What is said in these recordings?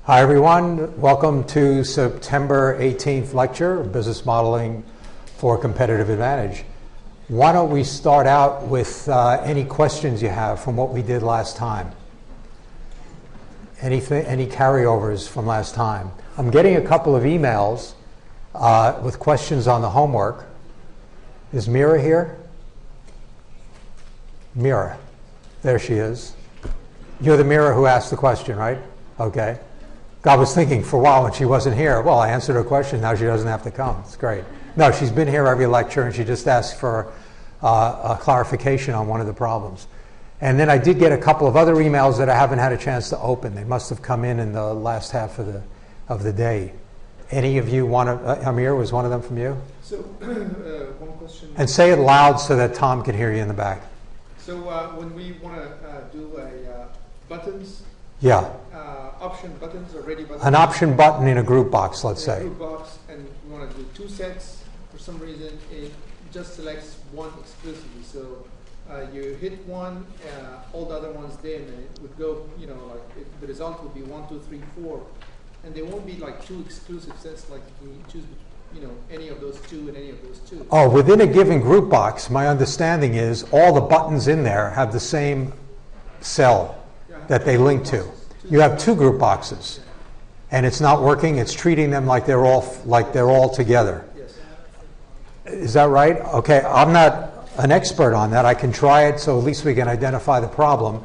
Hi everyone, welcome to September 18th lecture, Business Modeling for Competitive Advantage. Why don't we start out with any questions you have from what we did last time? Any carryovers from last time? I'm getting a couple of emails with questions on the homework. Is Mira here? Mira, there she is. You're the Mira who asked the question, right? Okay. I was thinking for a while when she wasn't here, well, I answered her question, now she doesn't have to come. It's great. No, she's been here every lecture, and she just asked for a clarification on one of the problems. And then I did get a couple of other emails that I haven't had a chance to open. They must have come in the last half of the day. Any of you want to, Amir, was one of them from you? So, one question. And say it loud so that Tom can hear you in the back. So, when we want to do buttons, yeah. Option buttons or ready buttons. An option button in a group box, let's say. In a group box, and we want to do two sets. For some reason, it just selects one exclusively. So you hit one, all the other ones there, and it would go, the result would be 1, 2, 3, 4. And there won't be like two exclusive sets, like you can choose, any of those two and any of those two. Oh, within a given group box, my understanding is all the buttons in there have the same cell that they link to. You have two group boxes, and it's not working. It's treating them like they're all together. Yes. Is that right? Okay, I'm not an expert on that. I can try it, so at least we can identify the problem.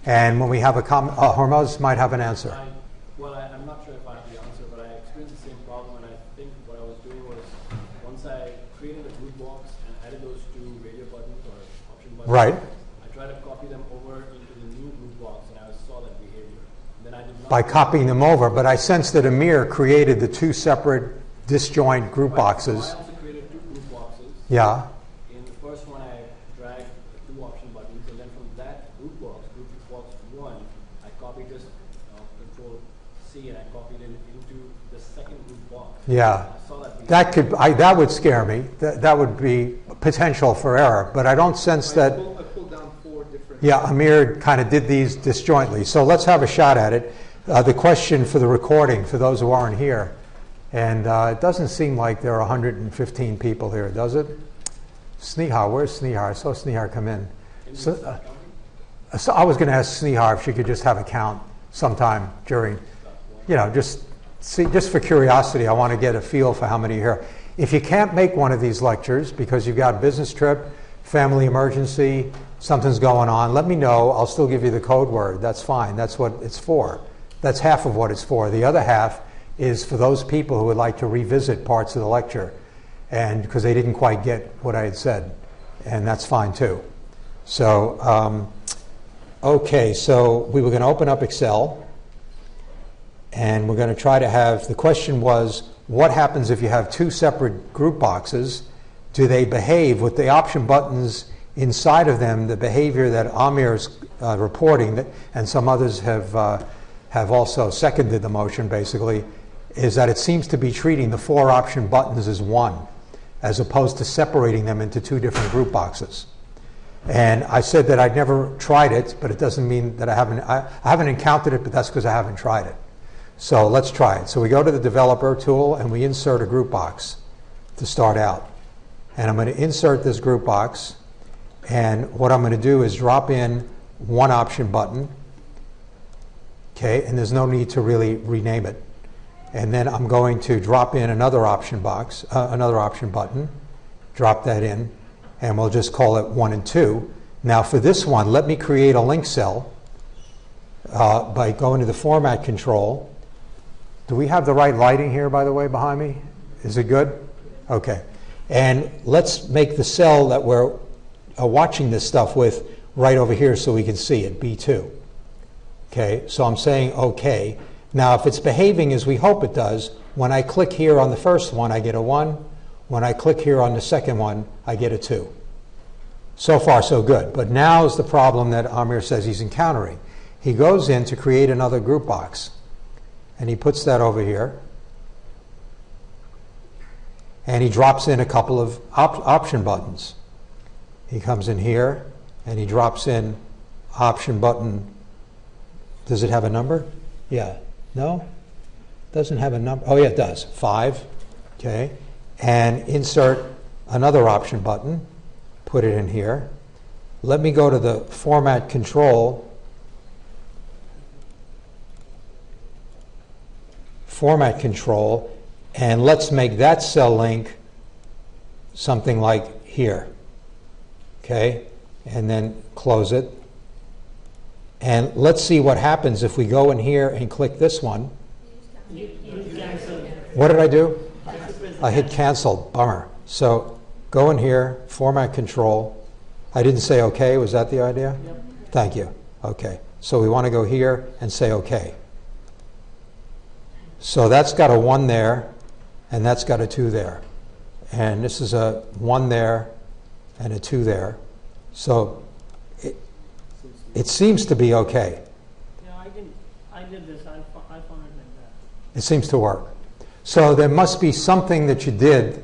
And when we have a comment, Hormoz might have an answer. I'm not sure if I have the answer, but I experienced the same problem, and I think what I was doing was once I created a group box and added those two radio buttons or option buttons. Right. I tried to copy them over into the new group box, and I saw that behavior. Then I did not by copying them over, but I sense that Amir created the two separate disjoint group boxes. So I also created two group boxes. Yeah. In the first one, I dragged the two option buttons, and then from that group box 1, I copied just Control C, and I copied it into the second group box. Yeah. I saw That would scare me. That would be potential for error, but I don't sense that. I pulled down 4 different. Yeah, Amir kind of did these disjointly. So let's have a shot at it. The question for the recording, for those who aren't here, and it doesn't seem like there are 115 people here, does it? Snehar, where's Snehar? I saw Snehar come in. So I was going to ask Snehar if she could just have a count sometime during, just for curiosity, I want to get a feel for how many are here. If you can't make one of these lectures because you've got a business trip, family emergency, something's going on, let me know. I'll still give you the code word. That's fine. That's what it's for. That's half of what it's for. The other half is for those people who would like to revisit parts of the lecture, and because they didn't quite get what I had said, and that's fine too. So, okay, so we were going to open up Excel, and we're going to try to have, the question was, what happens if you have two separate group boxes? Do they behave with the option buttons inside of them, the behavior that Amir's reporting, and some others have also seconded the motion, basically, is that it seems to be treating the 4 option buttons as one, as opposed to separating them into 2 different group boxes. And I said that I'd never tried it, but it doesn't mean that I haven't encountered it, but that's because I haven't tried it. So let's try it. So we go to the developer tool, and we insert a group box to start out. And I'm going to insert this group box, and what I'm going to do is drop in one option button, okay, and there's no need to really rename it. And then I'm going to drop in another option box, another option button, drop that in, and we'll just call it 1 and 2. Now for this one, let me create a link cell by going to the format control. Do we have the right lighting here, by the way, behind me? Is it good? Okay. And let's make the cell that we're watching this stuff with right over here so we can see it, B2. Okay, so I'm saying okay. Now if it's behaving as we hope it does, when I click here on the first one, I get a 1. When I click here on the second one, I get a 2. So far, so good. But now is the problem that Amir says he's encountering. He goes in to create another group box, and he puts that over here. And he drops in a couple of option buttons. He comes in here, and he drops in option button. Does it have a number? Yeah. No? Doesn't have a number. Oh, yeah, it does. 5. Okay. And insert another option button. Put it in here. Let me go to the format control. Format control. And let's make that cell link something like here. Okay. And then close it. And let's see what happens if we go in here and click this one. What did I do? I hit cancel. Bummer. So go in here, format control. I didn't say OK. Was that the idea? Yep. Thank you. OK. So we want to go here and say OK. So that's got a 1 there, and that's got a 2 there. And this is a 1 there and a 2 there. So it seems to be OK. Yeah, I did this. I found it like that. It seems to work. So there must be something that you did.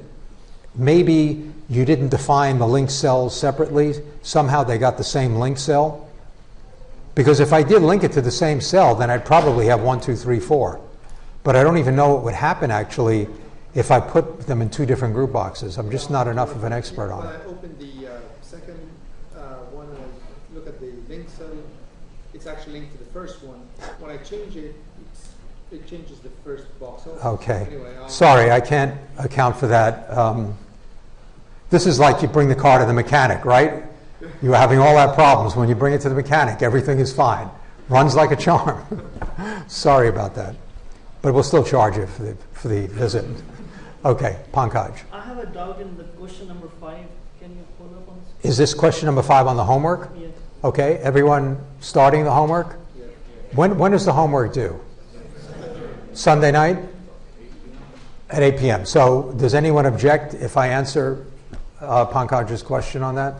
Maybe you didn't define the link cells separately. Somehow they got the same link cell. Because if I did link it to the same cell, then I'd probably have 1, 2, 3, 4. But I don't even know what would happen actually if I put them in 2 different group boxes. I'm just not enough of an expert on When it. I open the second one and I look at the link cell, it's actually linked to the first one. When I change it, it changes the first box also. Okay. Anyway, Sorry, I can't account for that. This is like you bring the car to the mechanic, right? You're having all that problems. When you bring it to the mechanic, everything is fine. Runs like a charm. Sorry about that. But we'll still charge you for the visit. Okay, Pankaj. I have a doubt in the question number 5. Can you pull up on this? Is this question number 5 on the homework? Yes. Okay, everyone starting the homework? When is the homework due? Sunday night? At 8 p.m. So does anyone object if I answer Pankaj's question on that?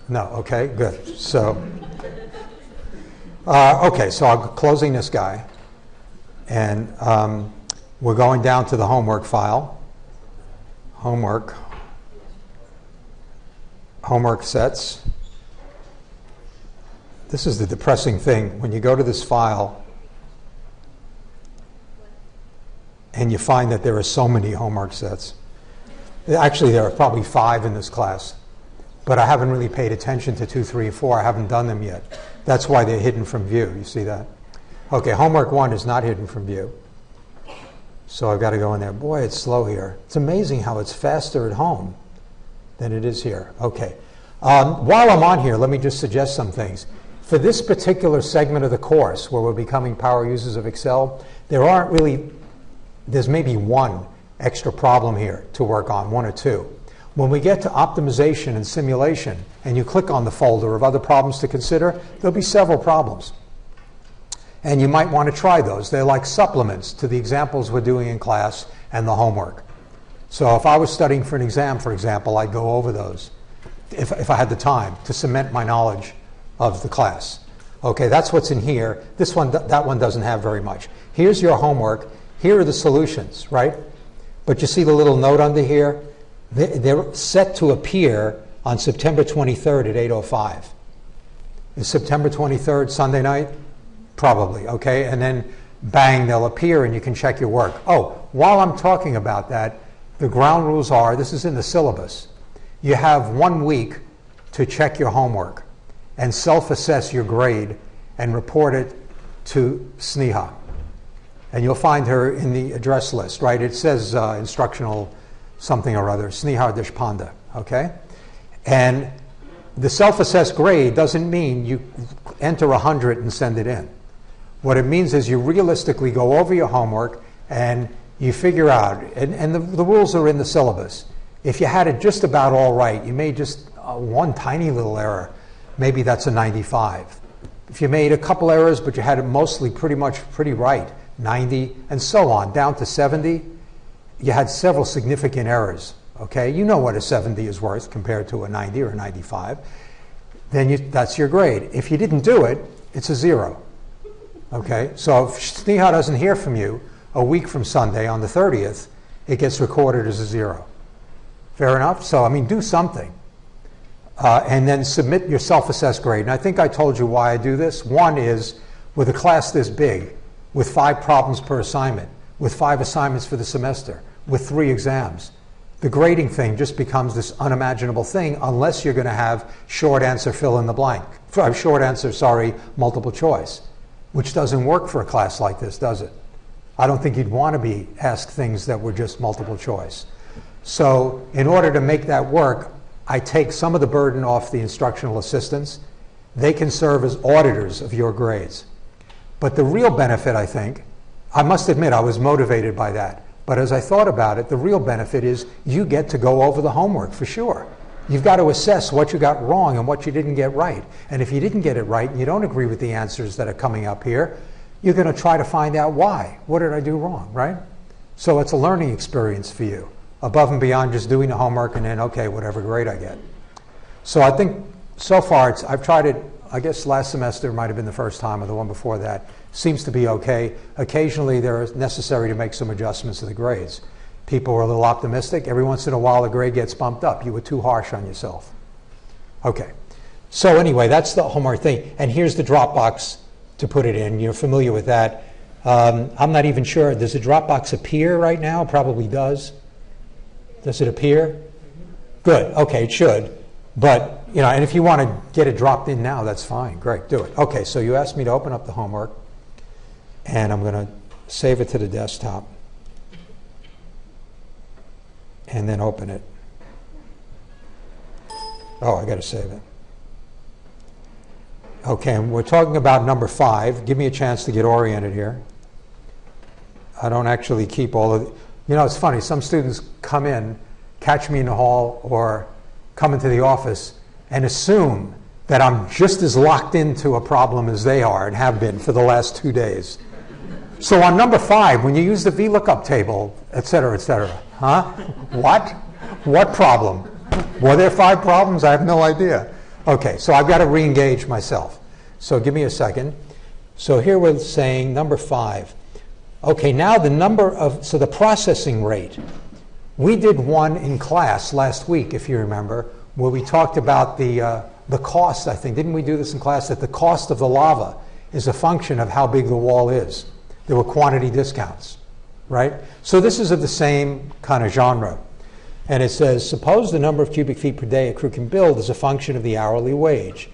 No, okay, good. So, okay, so I'm closing this guy. And we're going down to the homework file. Homework sets. This is the depressing thing. When you go to this file and you find that there are so many homework sets. Actually, there are probably 5 in this class. But I haven't really paid attention to 2, 3, and 4. I haven't done them yet. That's why they're hidden from view. You see that? Okay, homework 1 is not hidden from view. So I've got to go in there. Boy, it's slow here. It's amazing how it's faster at home than it is here. Okay. While I'm on here, let me just suggest some things. For this particular segment of the course, where we're becoming power users of Excel, there's maybe 1 extra problem here to work on, 1 or 2. When we get to optimization and simulation, and you click on the folder of other problems to consider, there'll be several problems. And you might want to try those. They're like supplements to the examples we're doing in class and the homework. So if I was studying for an exam, for example, I'd go over those if I had the time to cement my knowledge of the class. Okay, that's what's in here. That one doesn't have very much. Here's your homework. Here are the solutions, right? But you see the little note under here? They're set to appear on September 23rd at 8:05. Is September 23rd Sunday night? Probably, okay? And then, bang, they'll appear and you can check your work. Oh, while I'm talking about that, the ground rules are, this is in the syllabus, you have 1 week to check your homework and self-assess your grade and report it to Sneha. And you'll find her in the address list, right? It says instructional something or other, Sneha Deshpande, okay? And the self-assessed grade doesn't mean you enter 100 and send it in. What it means is you realistically go over your homework and you figure out, and the rules are in the syllabus. If you had it just about all right, you made just 1 tiny little error, maybe that's a 95. If you made a couple errors, but you had it mostly pretty right, 90, and so on, down to 70, you had several significant errors, okay? You know what a 70 is worth compared to a 90 or a 95. Then that's your grade. If you didn't do it, it's a 0. Okay, so if Sneha doesn't hear from you a week from Sunday on the 30th, it gets recorded as a 0. Fair enough? So, I mean, do something. And then submit your self-assessed grade. And I think I told you why I do this. 1 is, with a class this big, with 5 problems per assignment, with 5 assignments for the semester, with 3 exams. The grading thing just becomes this unimaginable thing unless you're going to have short answer fill in the blank. Short answer, sorry, multiple choice, which doesn't work for a class like this, does it? I don't think you'd want to be asked things that were just multiple choice. So in order to make that work, I take some of the burden off the instructional assistants. They can serve as auditors of your grades. But the real benefit, I think, I must admit I was motivated by that. But as I thought about it, the real benefit is you get to go over the homework for sure. You've got to assess what you got wrong and what you didn't get right. And if you didn't get it right and you don't agree with the answers that are coming up here, you're going to try to find out why. What did I do wrong, right? So it's a learning experience for you, above and beyond just doing the homework and then, okay, whatever grade I get. So I think so far I've tried it, I guess last semester might have been the first time or the one before that. Seems to be okay. Occasionally they're necessary to make some adjustments to the grades. People are a little optimistic. Every once in a while a grade gets bumped up. You were too harsh on yourself. Okay. So anyway, that's the homework thing. And here's the Dropbox to put it in. You're familiar with that. I'm not even sure. Does the Dropbox appear right now? Probably does. Does it appear? Good. Okay, it should. But, you know, and if you want to get it dropped in now, that's fine. Great, do it. Okay, so you asked me to open up the homework, and I'm going to save it to the desktop, and then open it. Oh, I got to save it. Okay, and we're talking about number 5. Give me a chance to get oriented here. I don't actually keep all of the, you know, it's funny. Some students come in, catch me in the hall, or come into the office and assume that I'm just as locked into a problem as they are and have been for the last 2 days. So on number 5, when you use the VLOOKUP table, et cetera, huh? What? What problem? Were there 5 problems? I have no idea. Okay, so I've got to re-engage myself. So give me a second. So here we're saying number 5. Okay, now the number of, so the processing rate. We did one in class last week, if you remember, where we talked about the cost, I think. Didn't we do this in class? That the cost of the lava is a function of how big the wall is. There were quantity discounts, right? So this is of the same kind of genre. And it says, suppose the number of cubic feet per day a crew can build is a function of the hourly wage.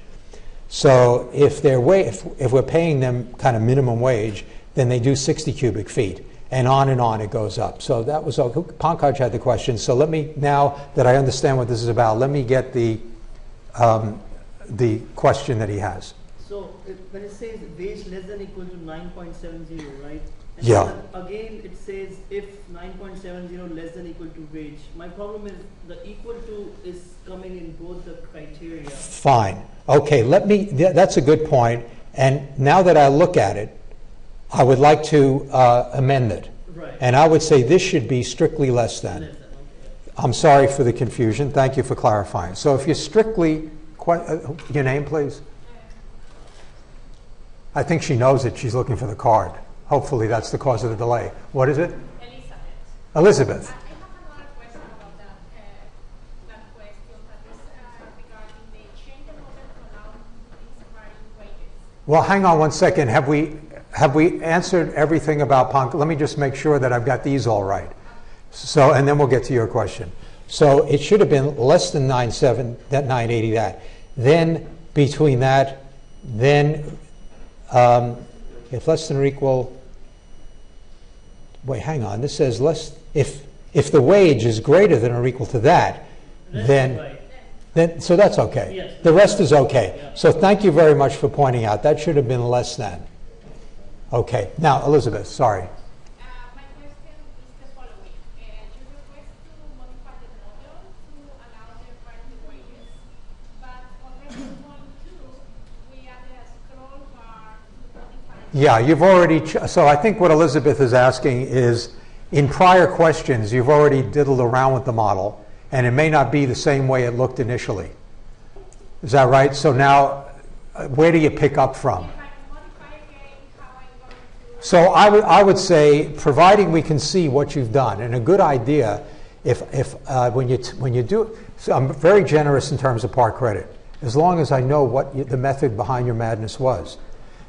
So if we're paying them kind of minimum wage, then they do 60 cubic feet. And on it goes up. So that was all. Pankaj had the question. So let me, now that I understand what this is about, let me get the question that he has. So when it says wage less than equal to 9.70, right? And Yeah. then again, it says if 9.70 less than equal to wage. My problem is the equal to is coming in both the criteria. Fine. Okay, that's a good point. And now that I look at it, I would like to amend it. Right. And I would say this should be strictly less than. Less than, okay. I'm sorry for the confusion. Thank you for clarifying. So if you're strictly, your name, please? I think she knows it. She's looking for the card. Hopefully that's the cause of the delay. What is it? Elizabeth. Elizabeth. I have another question about that question, that is regarding the change the model to allow these varying wages. Well, hang on one second. Have we answered everything about Punk? Let me just make sure that I've got these all right. So, and then we'll get to your question. So it should have been less than 9.7, that 980 that. Then between that, then if less than or equal, wait, hang on. This says less, if the wage is greater than or equal to that, then so that's okay. Yes. The rest is okay. Yeah. So thank you very much for pointing out. That should have been less than. Okay. Now, Elizabeth, sorry. My question is the following. You request to modify the model to allow the varying wages, but already in 1.2, we added a scroll bar to modify. Yeah, you've already, so I think what Elizabeth is asking is, in prior questions, you've already diddled around with the model, and it may not be the same way it looked initially. Is that right? So now, where do you pick up from? If I modify again, how I'm going to. So I would say, providing we can see what you've done, and a good idea, when you do, so I'm very generous in terms of part credit, as long as I know what the method behind your madness was.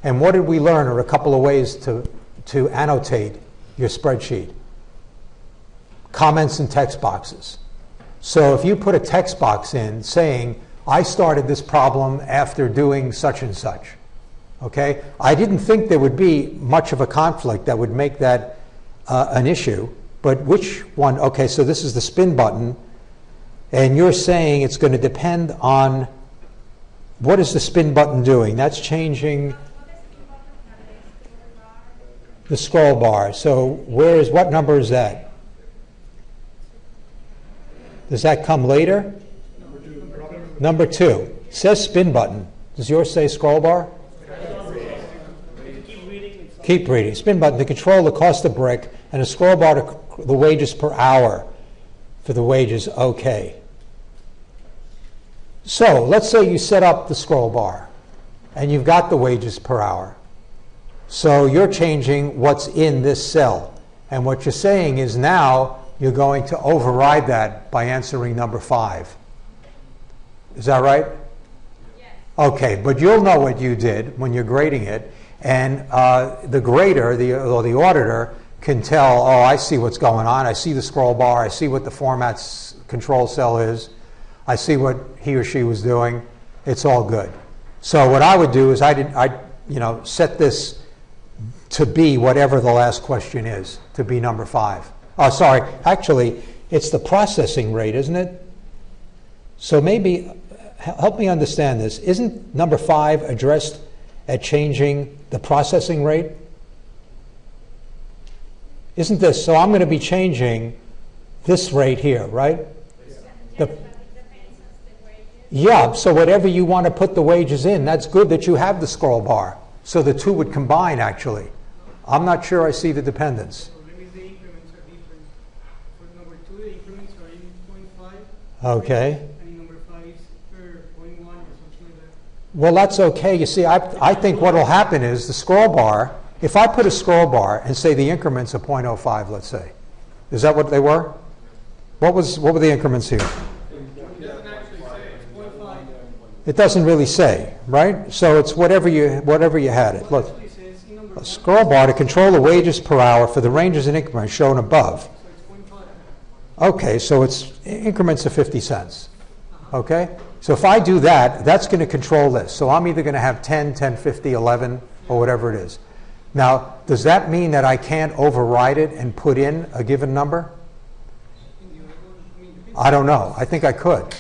And what did we learn are a couple of ways to annotate your spreadsheet. Comments and text boxes. So if you put a text box in saying, I started this problem after doing such and such, okay? I didn't think there would be much of a conflict that would make that an issue, but which one? Okay, so this is the spin button, and you're saying it's going to depend on what is the spin button doing? That's changing the scroll bar. So what number is that? Does that come later? Number 2. It says spin button. Does yours say scroll bar? Keep reading. Spin button to control the cost of brick, and a scroll bar to the wages per hour for the wages. Okay. So let's say you set up the scroll bar and you've got the wages per hour. So you're changing what's in this cell. And what you're saying is now you're going to override that by answering number 5. Is that right? Yes. Okay, but you'll know what you did when you're grading it. And the grader, or the auditor, can tell, oh, I see what's going on. I see the scroll bar. I see what the format's control cell is. I see what he or she was doing. It's all good. So what I would do is I set this to be whatever the last question is, to be number 5. Oh, sorry. Actually, it's the processing rate, isn't it? So maybe help me understand this. Isn't number 5 addressed at changing the processing rate? Isn't this? So I'm going to be changing this rate here, right? Yeah, so whatever you want to put the wages in, that's good that you have the scroll bar. So the two would combine, actually. I'm not sure I see the dependence. So maybe the increments are different. For number 2, the increments are in 0.5. Okay. And in number 5 is per 0.1 or something like that. Well, that's okay. You see, I think what will happen is the scroll bar, if I put a scroll bar and say the increments are 0.05, let's say, is that what they were? What were the increments here? It doesn't actually say it's 0.5. It doesn't really say, right? So it's whatever you had it. Look, Actually says in number a scroll bar to control the wages per hour for the ranges and increments shown above. So it's 0.5. Okay, so it's increments of 50 cents. Okay? So if I do that, that's going to control this. So I'm either going to have 10, 10, 50, 11, or whatever it is. Now, does that mean that I can't override it and put in a given number? I don't know. I think I could.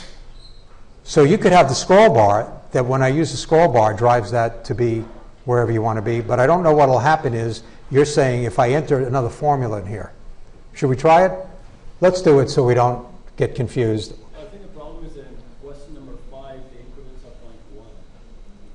So you could have the scroll bar that when I use the scroll bar drives that to be wherever you want to be. But I don't know what will happen is you're saying if I enter another formula in here. Should we try it? Let's do it so we don't get confused. I think the problem is in question number 5, the increments are 0.1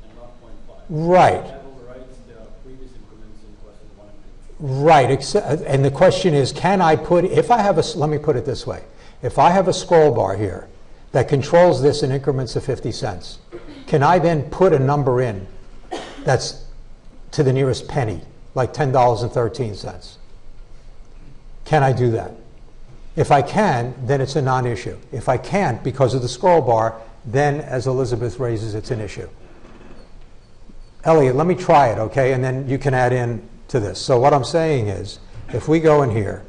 and not 0.5. Right. That overrides the previous increments in question 1 and 2. Right. And the question is, can I put, if I have a, let me put it this way. If I have a scroll bar here that controls this in increments of 50 cents, can I then put a number in that's to the nearest penny, like $10.13? Can I do that? If I can, then it's a non-issue. If I can't, because of the scroll bar, then, as Elizabeth raises, it's an issue. Elliot, let me try it, okay? And then you can add in to this. So what I'm saying is, if we go in here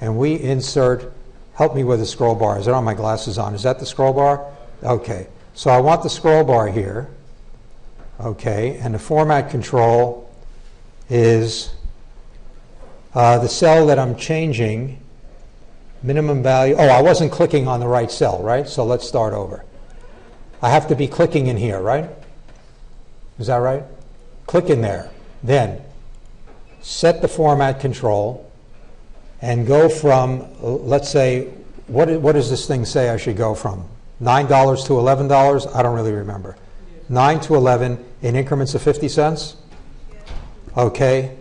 and we insert, help me with the scroll bar. Is it on my glasses on? Is that the scroll bar? Okay. So I want the scroll bar here. Okay. And the format control is the cell that I'm changing. Minimum value. Oh, I wasn't clicking on the right cell, right? So let's start over. I have to be clicking in here, right? Is that right? Click in there. Then set the format control and go from, let's say, what does this thing say I should go from? $9 to $11? I don't really remember. 9 to 11 in increments of 50 cents? Okay.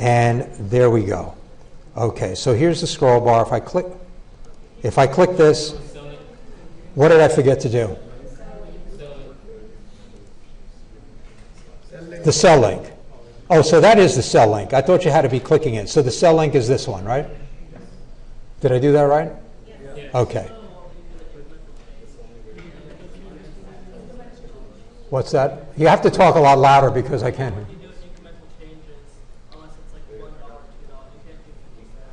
And there we go. Okay, so here's the scroll bar. If I click this, what did I forget to do? The cell link. Oh, so that is the cell link. I thought you had to be clicking it. So the cell link is this one, right? Did I do that right? Okay. What's that? You have to talk a lot louder because I can't hear.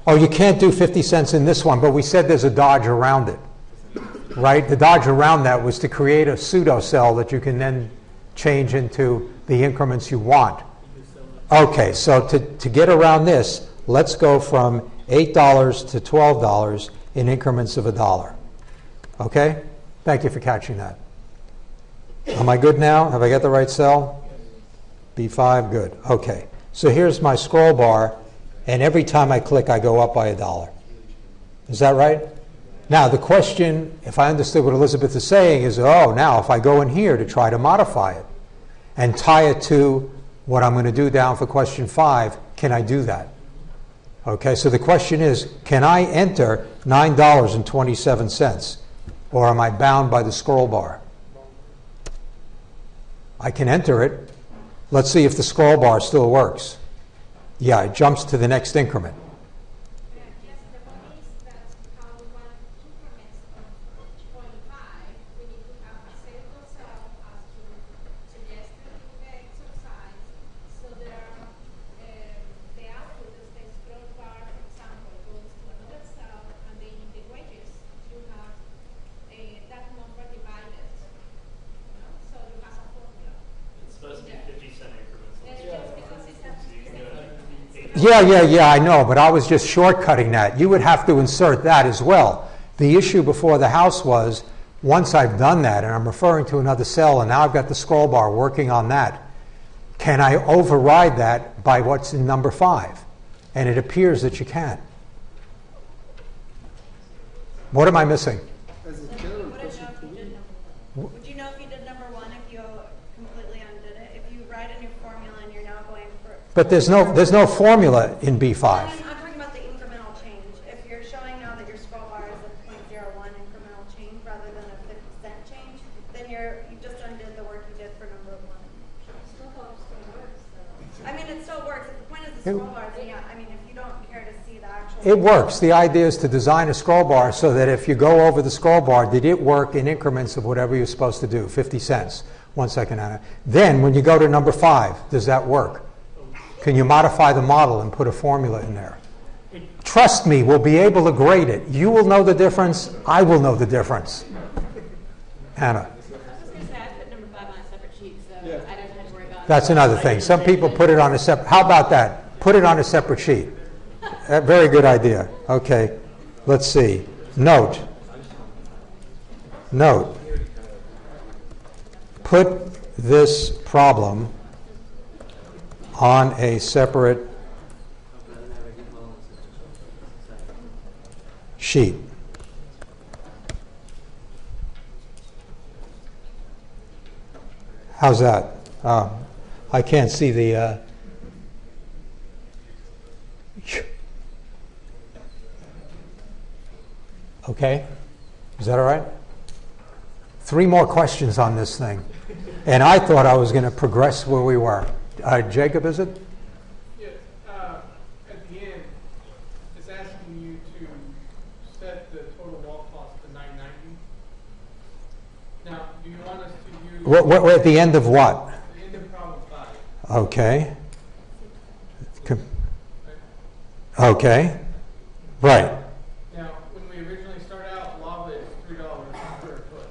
Oh, you can't do 50 cents in this one, but we said there's a dodge around it, right? The dodge around that was to create a pseudo cell that you can then change into the increments you want. Okay, so to get around this, let's go from $8 to $12 in increments of $1. Okay? Thank you for catching that. Am I good now? Have I got the right cell? B5, good. Okay. So here's my scroll bar, and every time I click, I go up by $1. Is that right? Now, the question, if I understood what Elizabeth is saying, is, oh, now if I go in here to try to modify it and tie it to what I'm going to do down for question 5, can I do that? Okay, so the question is, can I enter $9.27, or am I bound by the scroll bar? I can enter it. Let's see if the scroll bar still works. Yeah, it jumps to the next increment. Yes, the point is that how we want increments of 0.5, we need to have a single cell as to suggested in the exercise. So there are, the output is the scroll bar, for example, goes to another cell, and then in the wages, you have that number divided. So you have a formula. It's supposed to be 50-cent increments. Just because it's a Yeah, I know, but I was just shortcutting that. You would have to insert that as well. The issue before the House was, once I've done that, and I'm referring to another cell, and now I've got the scroll bar working on that, can I override that by what's in number 5? And it appears that you can. What am I missing? As a general Would question, would you know if you did number 1 if you completely undid it? If you write a new formula and you're now going for... But there's no formula in B5. I'm talking about the incremental change. If you're showing now that your scroll bar is a 0.01 incremental change rather than a 50-cent change, then you just undid the work you did for number 1. scroll bar still works, though. I mean, it still works. If the point is the scroll bar, then yeah, I mean, if you don't care to see the actual... It works. The idea is to design a scroll bar so that if you go over the scroll bar, did it work in increments of whatever you're supposed to do, 50 cents. 1 second, Anna. Then, when you go to number 5, does that work? Can you modify the model and put a formula in there? Trust me, we'll be able to grade it. You will know the difference. I will know the difference. Anna. I was just going to say, I put number 5 on a separate sheet, so Yeah. I don't have to worry about it. That's another thing. Some people put it on a separate... How about that? Put it on a separate sheet. Very good idea. Okay. Let's see. Note. Put this problem on a separate sheet. How's that? I can't see the... Okay? Is that all right? 3 more questions on this thing. And I thought I was going to progress where we were. Jacob, is it? Yeah, at the end, it's asking you to set the total wall cost to $9.90. Now, do you want us to use... What, at the end of what? The end of problem 5. Okay. Okay. Right. Now, when we originally start out, lava is $3 per square foot.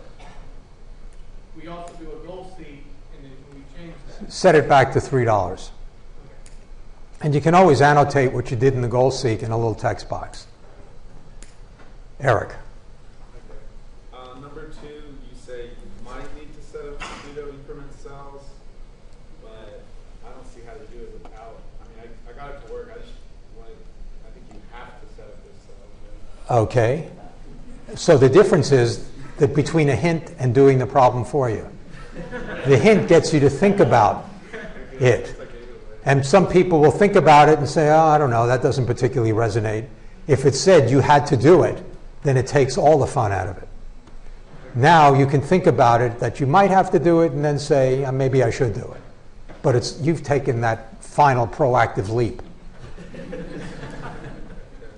We also do a goal seat, and then we change that. Set it back to $3. And you can always annotate what you did in the goal seek in a little text box. Eric. Number 2, you say you might need to set up pseudo increment cells, but I don't see how to do it without. I mean, I got it to work. I think you have to set up this cell. Okay. So the difference is that between a hint and doing the problem for you. The hint gets you to think about it. And some people will think about it and say, oh, I don't know, that doesn't particularly resonate. If it said you had to do it, then it takes all the fun out of it. Now you can think about it that you might have to do it and then say, maybe I should do it. But you've taken that final proactive leap.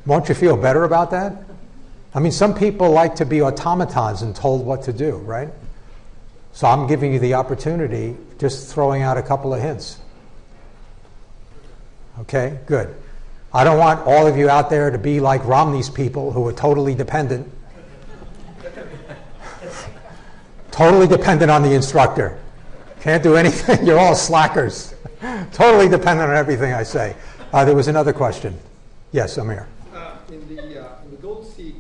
Won't you feel better about that? I mean, some people like to be automatons and told what to do, right? So I'm giving you the opportunity, just throwing out a couple of hints. Okay, good. I don't want all of you out there to be like Romney's people who are totally dependent. Totally dependent on the instructor. Can't do anything. You're all slackers. Totally dependent on everything I say. There was another question. Yes, Amir. In the goal seek,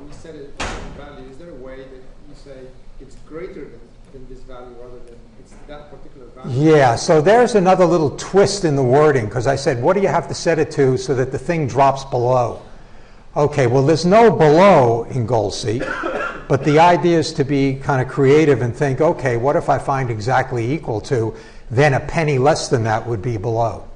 we set it a certain value. Is there a way that you say it's greater than this value rather than it's that particular value? Yeah, so there's another little twist in the wording, because I said, what do you have to set it to so that the thing drops below? Okay, well, there's no below in goal seek, but the idea is to be kind of creative and think, okay, what if I find exactly equal to, then a penny less than that would be below.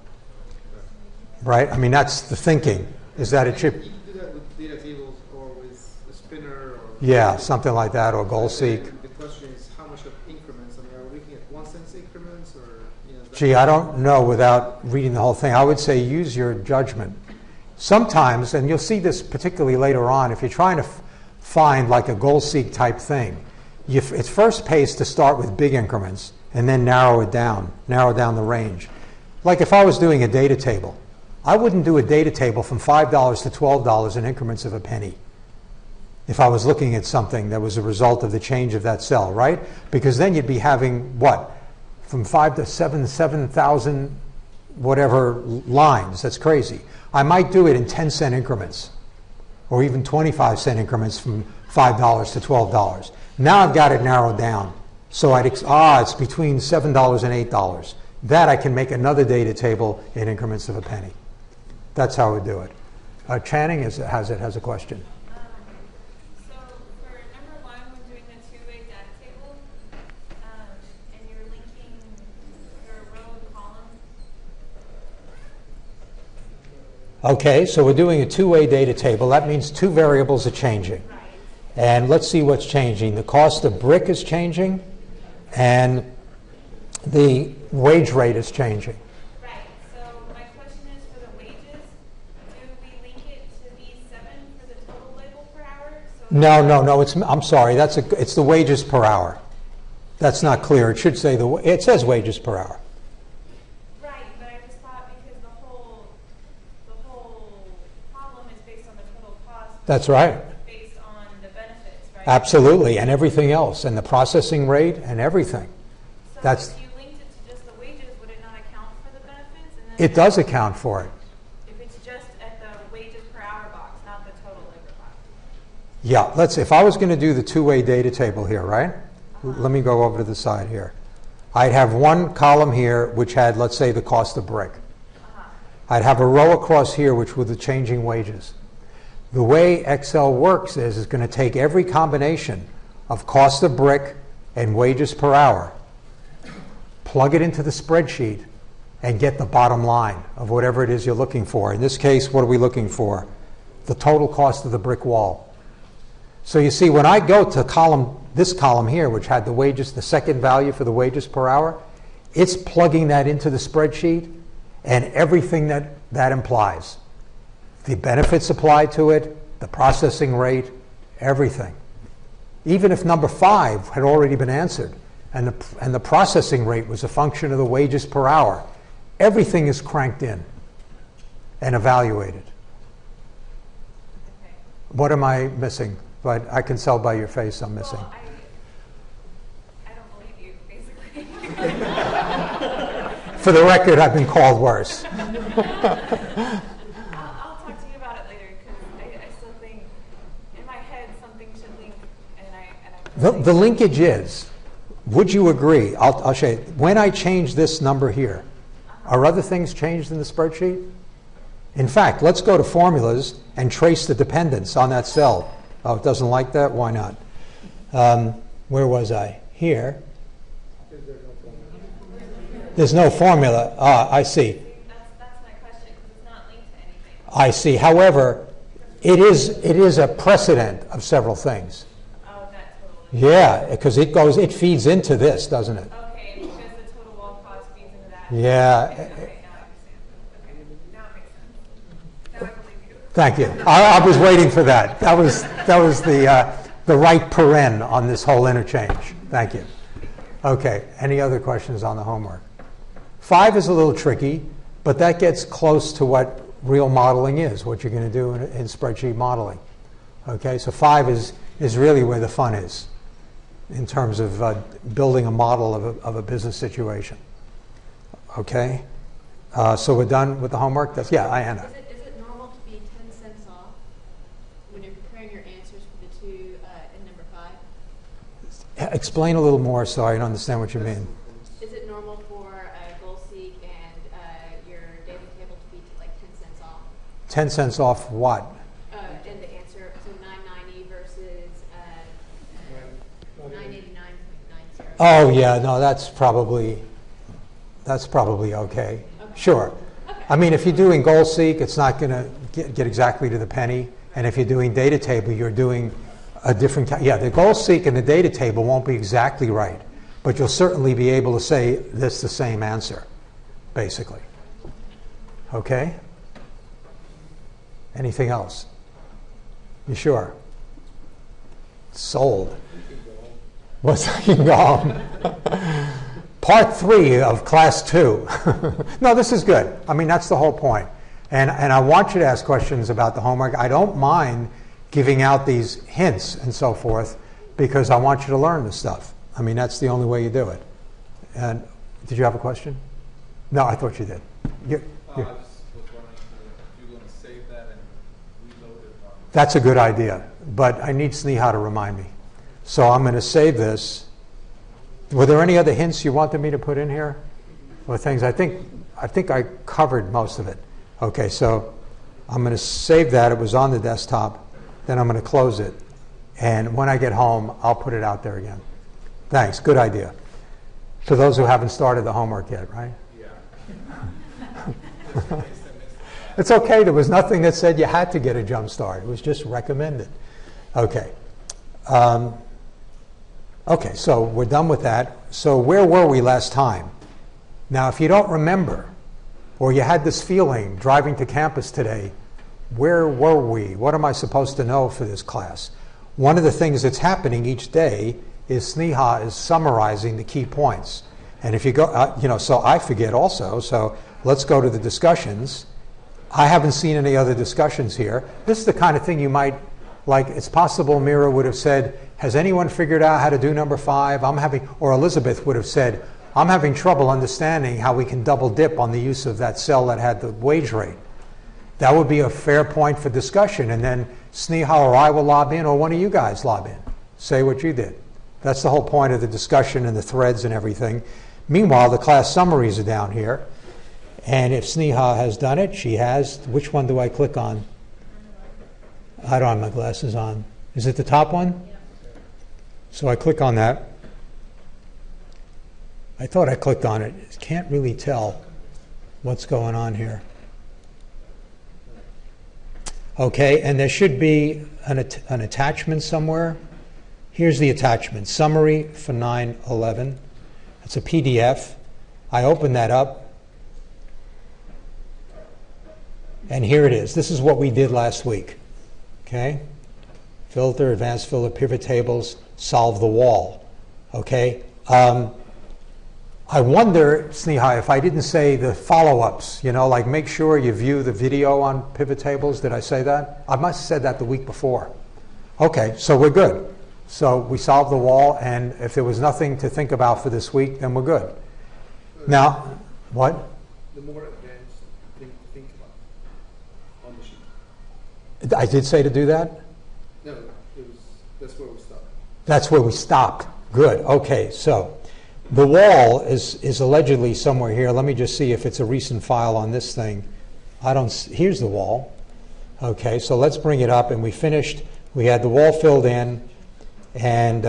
Right? I mean, that's the thinking, is that it should... You can do that with data tables or with a spinner or... Yeah, something like that, or goal seek. The question is how much of increments? I mean, are we looking at 1 cent increments or... Gee, I don't know without reading the whole thing. I would say use your judgment. Sometimes, and you'll see this particularly later on, if you're trying to find like a goal seek type thing, it's first pays to start with big increments and then narrow down the range. Like if I was doing a data table, I wouldn't do a data table from $5 to $12 in increments of a penny if I was looking at something that was a result of the change of that cell, right? Because then you'd be having, what, from 5 to 7,000 whatever lines. That's crazy. I might do it in 10-cent increments or even 25-cent increments from $5 to $12. Now I've got it narrowed down. So it's between $7 and $8. That I can make another data table in increments of a penny. That's how I would do it. Channing has a question. So for number 1, when doing the two-way data table, and you're linking your row and column. Okay, so we're doing a two-way data table. That means two variables are changing. Right. And let's see what's changing. The cost of brick is changing, and the wage rate is changing. Right. So my question is for the wages, do we link it to B7 for the total label per hour? So No. I'm sorry. It's the wages per hour. That's not clear. It should say it says wages per hour. Right, but I just thought because the whole problem is based on the total cost. That's right. Based on the benefits, right? Absolutely, and everything else, and the processing rate, and everything. So That's. if you linked it to just the wages, would it not account for the benefits? And then It does account for it. if it's just at the wages per hour box, not the total labor box. Yeah, if I was going to do the two-way data table here, right? Let me go over to the side here. I'd have one column here which had, let's say, the cost of brick. I'd have a row across here which were the changing wages. The way Excel works is it's going to take every combination of cost of brick and wages per hour, plug it into the spreadsheet, and get the bottom line of whatever it is you're looking for. In this case, what are we looking for? The total cost of the brick wall. So you see, when I go to this column here, which had the wages, the second value for the wages per hour, it's plugging that into the spreadsheet and everything that implies. The benefits applied to it, the processing rate, everything. Even if number 5 had already been answered and the processing rate was a function of the wages per hour, everything is cranked in and evaluated. Okay. What am I missing? But I can tell by your face I'm missing. Well, I don't believe you, basically. For the record, I've been called worse. I'll talk to you about it later because I still think in my head something should link, and The linkage is, would you agree? I'll show you. When I change this number here, are other things changed in the spreadsheet? In fact, let's go to formulas and trace the dependence on that cell. Oh, it doesn't like that? Why not? Where was I? Here. There's no formula. I see. that's my question because it's not linked to anything. I see. However, it is a precedent of several things. Oh, that totally. Yeah, because it feeds into this, doesn't it? Okay, because the total wall cost feeds into that. Yeah. Okay, now I understand. Okay, now it makes sense. Now I believe you. Thank you. I was waiting for that. That was the right paren on this whole interchange. Thank you. Okay. Any other questions on the homework? 5 is a little tricky, but that gets close to what real modeling is, what you're going to do in spreadsheet modeling. Okay, so 5 is really where the fun is in terms of building a model of a business situation. Okay, so we're done with the homework? Yeah, Ayanna. Is it normal to be 10 cents off when you're preparing your answers for the two in number 5? Explain a little more so I understand what you mean. Is it normal for goal seek and your daily table to be like 10 cents off? 10 cents off what? In the answer, so 990 versus 989.90. Oh yeah, no, that's probably okay. Sure. Okay. I mean, if you're doing goal seek, it's not going to get exactly to the penny. And if you're doing data table, you're doing a different. Yeah, the goal seek and the data table won't be exactly right, but you'll certainly be able to say this the same answer, basically. Okay. Anything else? You sure? Sold. What's you can go home. Part 3 of class 2. No, this is good. I mean, that's the whole point. And I want you to ask questions about the homework. I don't mind giving out these hints and so forth because I want you to learn the stuff. I mean, that's the only way you do it. And did you have a question? No, I thought you did. I just was wondering if you're going to save that and reload it. That's a good idea, but I need Sneha to remind me. So I'm going to save this. Were there any other hints you wanted me to put in here? Or things? I think I covered most of it. Okay, so I'm going to save that. It was on the desktop. Then I'm going to close it. And when I get home, I'll put it out there again. Thanks. Good idea. For those who haven't started the homework yet, right? Yeah. It's okay. There was nothing that said you had to get a jump start. It was just recommended. Okay. Okay, so we're done with that. So where were we last time? Now, if you don't remember, or you had this feeling driving to campus today, where were we? What am I supposed to know for this class? One of the things that's happening each day is Sneha is summarizing the key points. And if you go, so I forget also, so let's go to the discussions. I haven't seen any other discussions here. This is the kind of thing you might, like, it's possible Mira would have said, has anyone figured out how to do number 5? Or Elizabeth would have said, I'm having trouble understanding how we can double dip on the use of that cell that had the wage rate. That would be a fair point for discussion, and then Sneha or I will lob in, or one of you guys lob in. Say what you did. That's the whole point of the discussion and the threads and everything. Meanwhile, the class summaries are down here, and if Sneha has done it, she has. Which one do I click on? I don't have my glasses on. Is it the top one? So I click on that. I thought I clicked on it. Can't really tell what's going on here. Okay, and there should be an attachment somewhere. Here's the attachment, summary for 9/11. It's a PDF. I open that up. And here it is. This is what we did last week. Okay? Filter, advanced filter, pivot tables, solve the wall. Okay? I wonder, Sneha, if I didn't say the follow-ups, like make sure you view the video on pivot tables. Did I say that? I must have said that the week before. Okay, so we're good. So we solved the wall, and if there was nothing to think about for this week, then we're good. Now, what? The more advanced thing to think about on the sheet. I did say to do that? No, that's where we stopped. That's where we stopped. Good. Okay, so the wall is allegedly somewhere here. Let me just see if it's a recent file on this thing. Here's the wall. Okay, so let's bring it up, and we finished. We had the wall filled in, and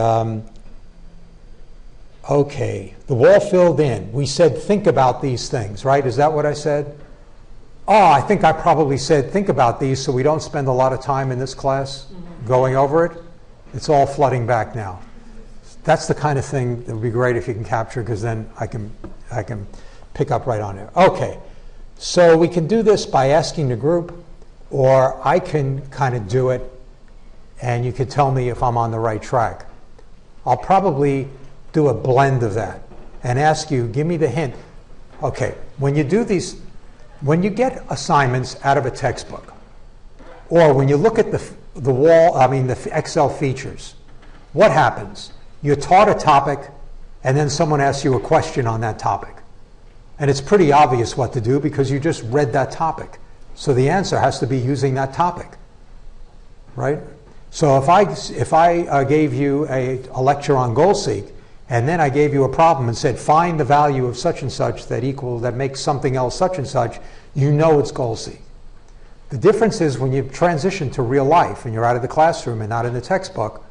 okay, the wall filled in. We said think about these things, right? Is that what I said? Oh, I think I probably said think about these so we don't spend a lot of time in this class going over it. It's all flooding back now. That's the kind of thing that would be great if you can capture, because then I can pick up right on there. Okay, so we can do this by asking the group, or I can kind of do it, and you can tell me if I'm on the right track. I'll probably do a blend of that and ask you, give me the hint. Okay, when you do these When you get assignments out of a textbook, or when you look at the Excel features, what happens? You're taught a topic, and then someone asks you a question on that topic. And it's pretty obvious what to do because you just read that topic. So the answer has to be using that topic, right? So if I gave you a lecture on goal seek, and then I gave you a problem and said, find the value of such and such that makes something else such and such, you know it's goal seek. The difference is when you transition to real life and you're out of the classroom and not in the textbook,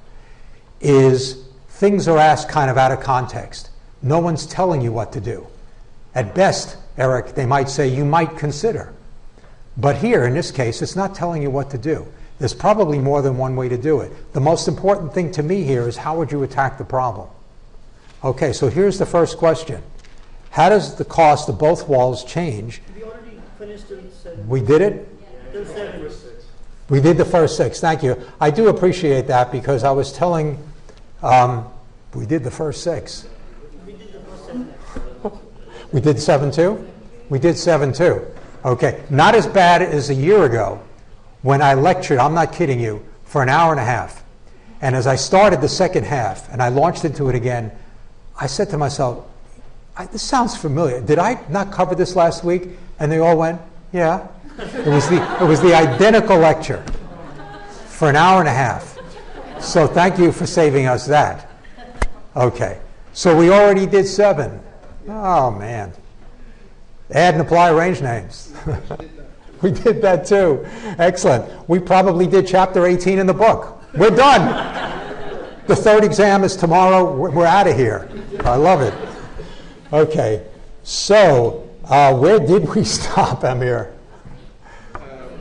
is things are asked kind of out of context. No one's telling you what to do. At best, Eric, they might say you might consider. But here, in this case, it's not telling you what to do. There's probably more than one way to do it. The most important thing to me here is how would you attack the problem? Okay, so here's the first question. How does the cost of both walls change? We already finished till 7. We did it? Till 7. We did the first 6. Thank you. I do appreciate that because I was telling, we did the first 6. We did the first 7. We did 7 too? We did 7 too. Okay, not as bad as a year ago when I lectured, I'm not kidding you, for an hour and a half. And as I started the second half and I launched into it again, I said to myself, this sounds familiar. Did I not cover this last week? And they all went, yeah. It was the identical lecture for an hour and a half. So thank you for saving us that. Okay, so we already did 7. Oh, man. Add and apply range names. We did that too. Excellent. We probably did chapter 18 in the book. We're done. The third exam is tomorrow. We're out of here. I love it. Okay. So, where did we stop, Amir?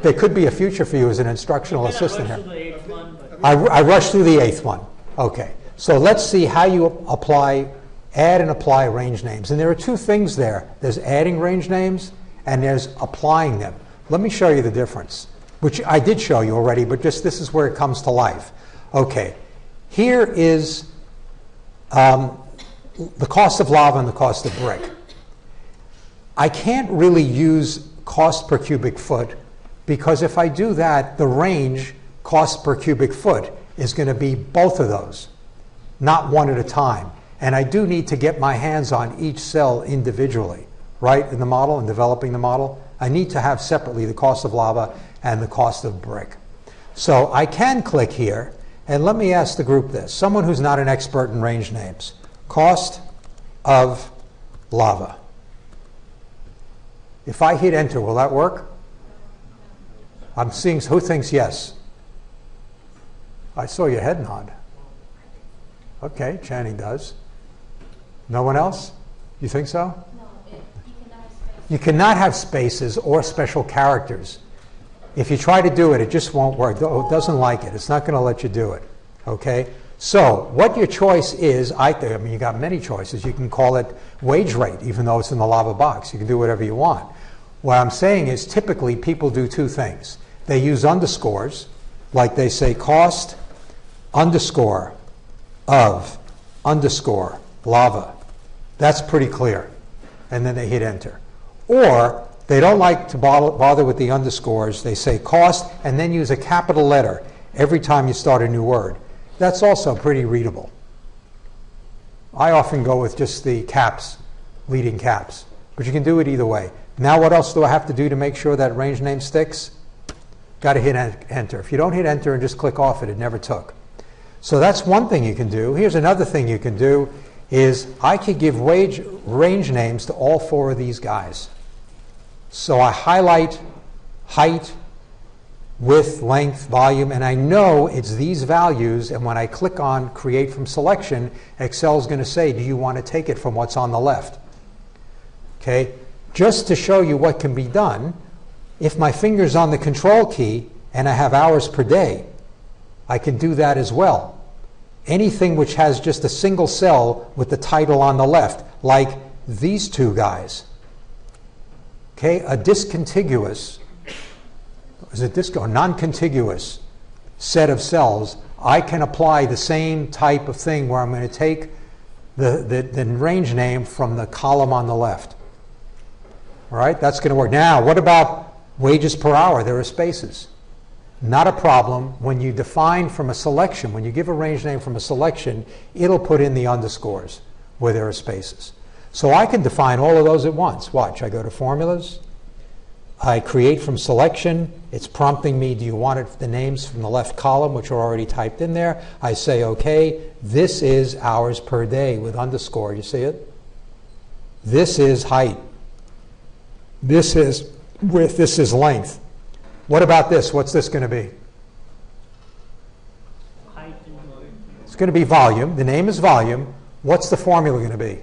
There could be a future for you as an instructional assistant here. I rushed through the 8th one. Okay. So let's see how you add and apply range names. And there are 2 things there. There's adding range names and there's applying them. Let me show you the difference, which I did show you already, but just this is where it comes to life. Okay. Here is the cost of lava and the cost of brick. I can't really use cost per cubic foot because if I do that, the range cost per cubic foot is going to be both of those, not one at a time. And I do need to get my hands on each cell individually, right, in the model and developing the model. I need to have separately the cost of lava and the cost of brick. So I can click here, and let me ask the group this. Someone who's not an expert in range names. Cost of lava. If I hit enter, will that work? I'm seeing, who thinks yes? I saw your head nod. Okay, Channing does. No one else? You think so? No, You cannot have spaces or special characters. If you try to do it, it just won't work. It doesn't like it. It's not going to let you do it. Okay? So what your choice is, I mean, you got many choices. You can call it wage rate, even though it's in the lava box. You can do whatever you want. What I'm saying is typically people do 2 things. They use underscores, like they say cost underscore of underscore lava. That's pretty clear. And then they hit enter. Or they don't like to bother with the underscores. They say cost and then use a capital letter every time you start a new word. That's also pretty readable. I often go with just the caps, leading caps. But you can do it either way. Now what else do I have to do to make sure that range name sticks? Got to hit enter. If you don't hit enter and just click off it, it never took. So that's one thing you can do. Here's another thing you can do is I could give range names to all 4 of these guys. So I highlight height, width, length, volume, and I know it's these values, and when I click on create from selection, Excel is going to say, do you want to take it from what's on the left? Okay, just to show you what can be done, if my finger's on the control key and I have hours per day, I can do that as well. Anything which has just a single cell with the title on the left, like these 2 guys. Okay, a discontiguous, is it non-contiguous set of cells, I can apply the same type of thing where I'm going to take the range name from the column on the left. All right, that's going to work. Now, what about wages per hour? There are spaces. Not a problem. When you define from a selection, when you give a range name from a selection, it'll put in the underscores where there are spaces. So I can define all of those at once. Watch, I go to formulas. I create from selection. It's prompting me, do you want the names from the left column, which are already typed in there? I say, okay, this is hours per day with underscore. You see it? This is height. This is width. This is length. What about this? What's this going to be? Height and volume. It's going to be volume. The name is volume. What's the formula going to be?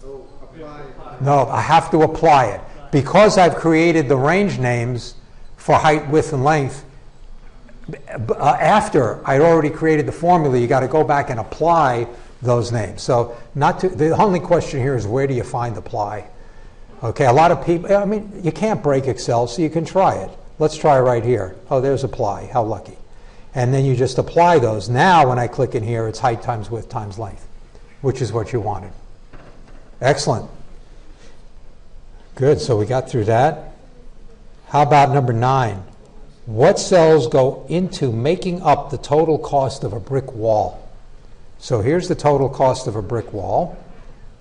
Oh, apply. No, I have to apply it. Because I've created the range names for height, width, and length, after I'd already created the formula, you got to go back and apply those names. So the only question here is, where do you find apply? Okay, a lot of people, I mean, you can't break Excel, so you can try it. Let's try right here. Oh, there's apply. How lucky. And then you just apply those. Now, when I click in here, it's height times width times length, which is what you wanted. Excellent. Good, so we got through that. How about number 9? What cells go into making up the total cost of a brick wall? So here's the total cost of a brick wall.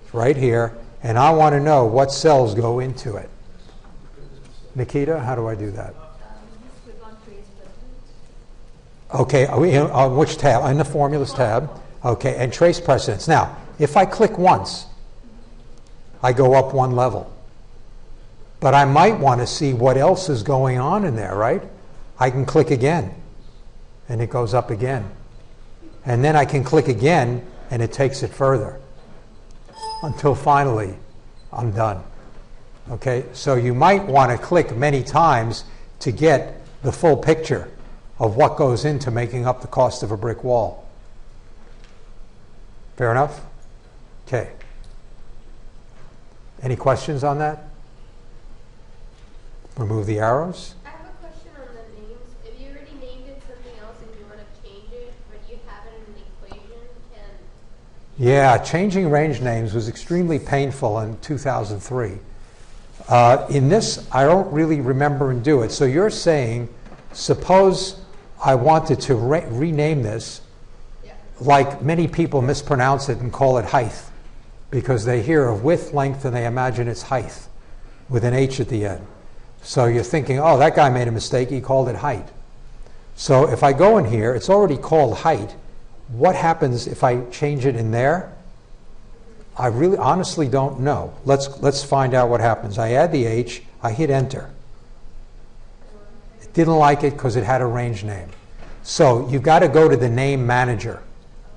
It's right here. And I want to know what cells go into it. Nikita, how do I do that? Okay, on which tab? In the formulas tab. Okay, and trace precedents. Now, if I click once, I go up one level. But I might want to see what else is going on in there, right? I can click again, and it goes up again. And then I can click again, and it takes it further, until finally I'm done. Okay, so you might want to click many times to get the full picture of what goes into making up the cost of a brick wall. Fair enough? Okay. Any questions on that? Remove the arrows. I have a question on the names. If you already named it something else and you want to change it, but you have it in an equation, can... Yeah, changing range names was extremely painful in 2003. In this, I don't really remember and do it. So you're saying, suppose I wanted to rename this, like many people mispronounce it and call it height, because they hear of width, length, and they imagine it's height, with an H at the end. So you're thinking, oh, that guy made a mistake, he called it height. So if I go in here, it's already called height. What happens if I change it in there? I really honestly don't know. Let's find out what happens. I add the H, I hit enter. It didn't like it because it had a range name. So you've got to go to the name manager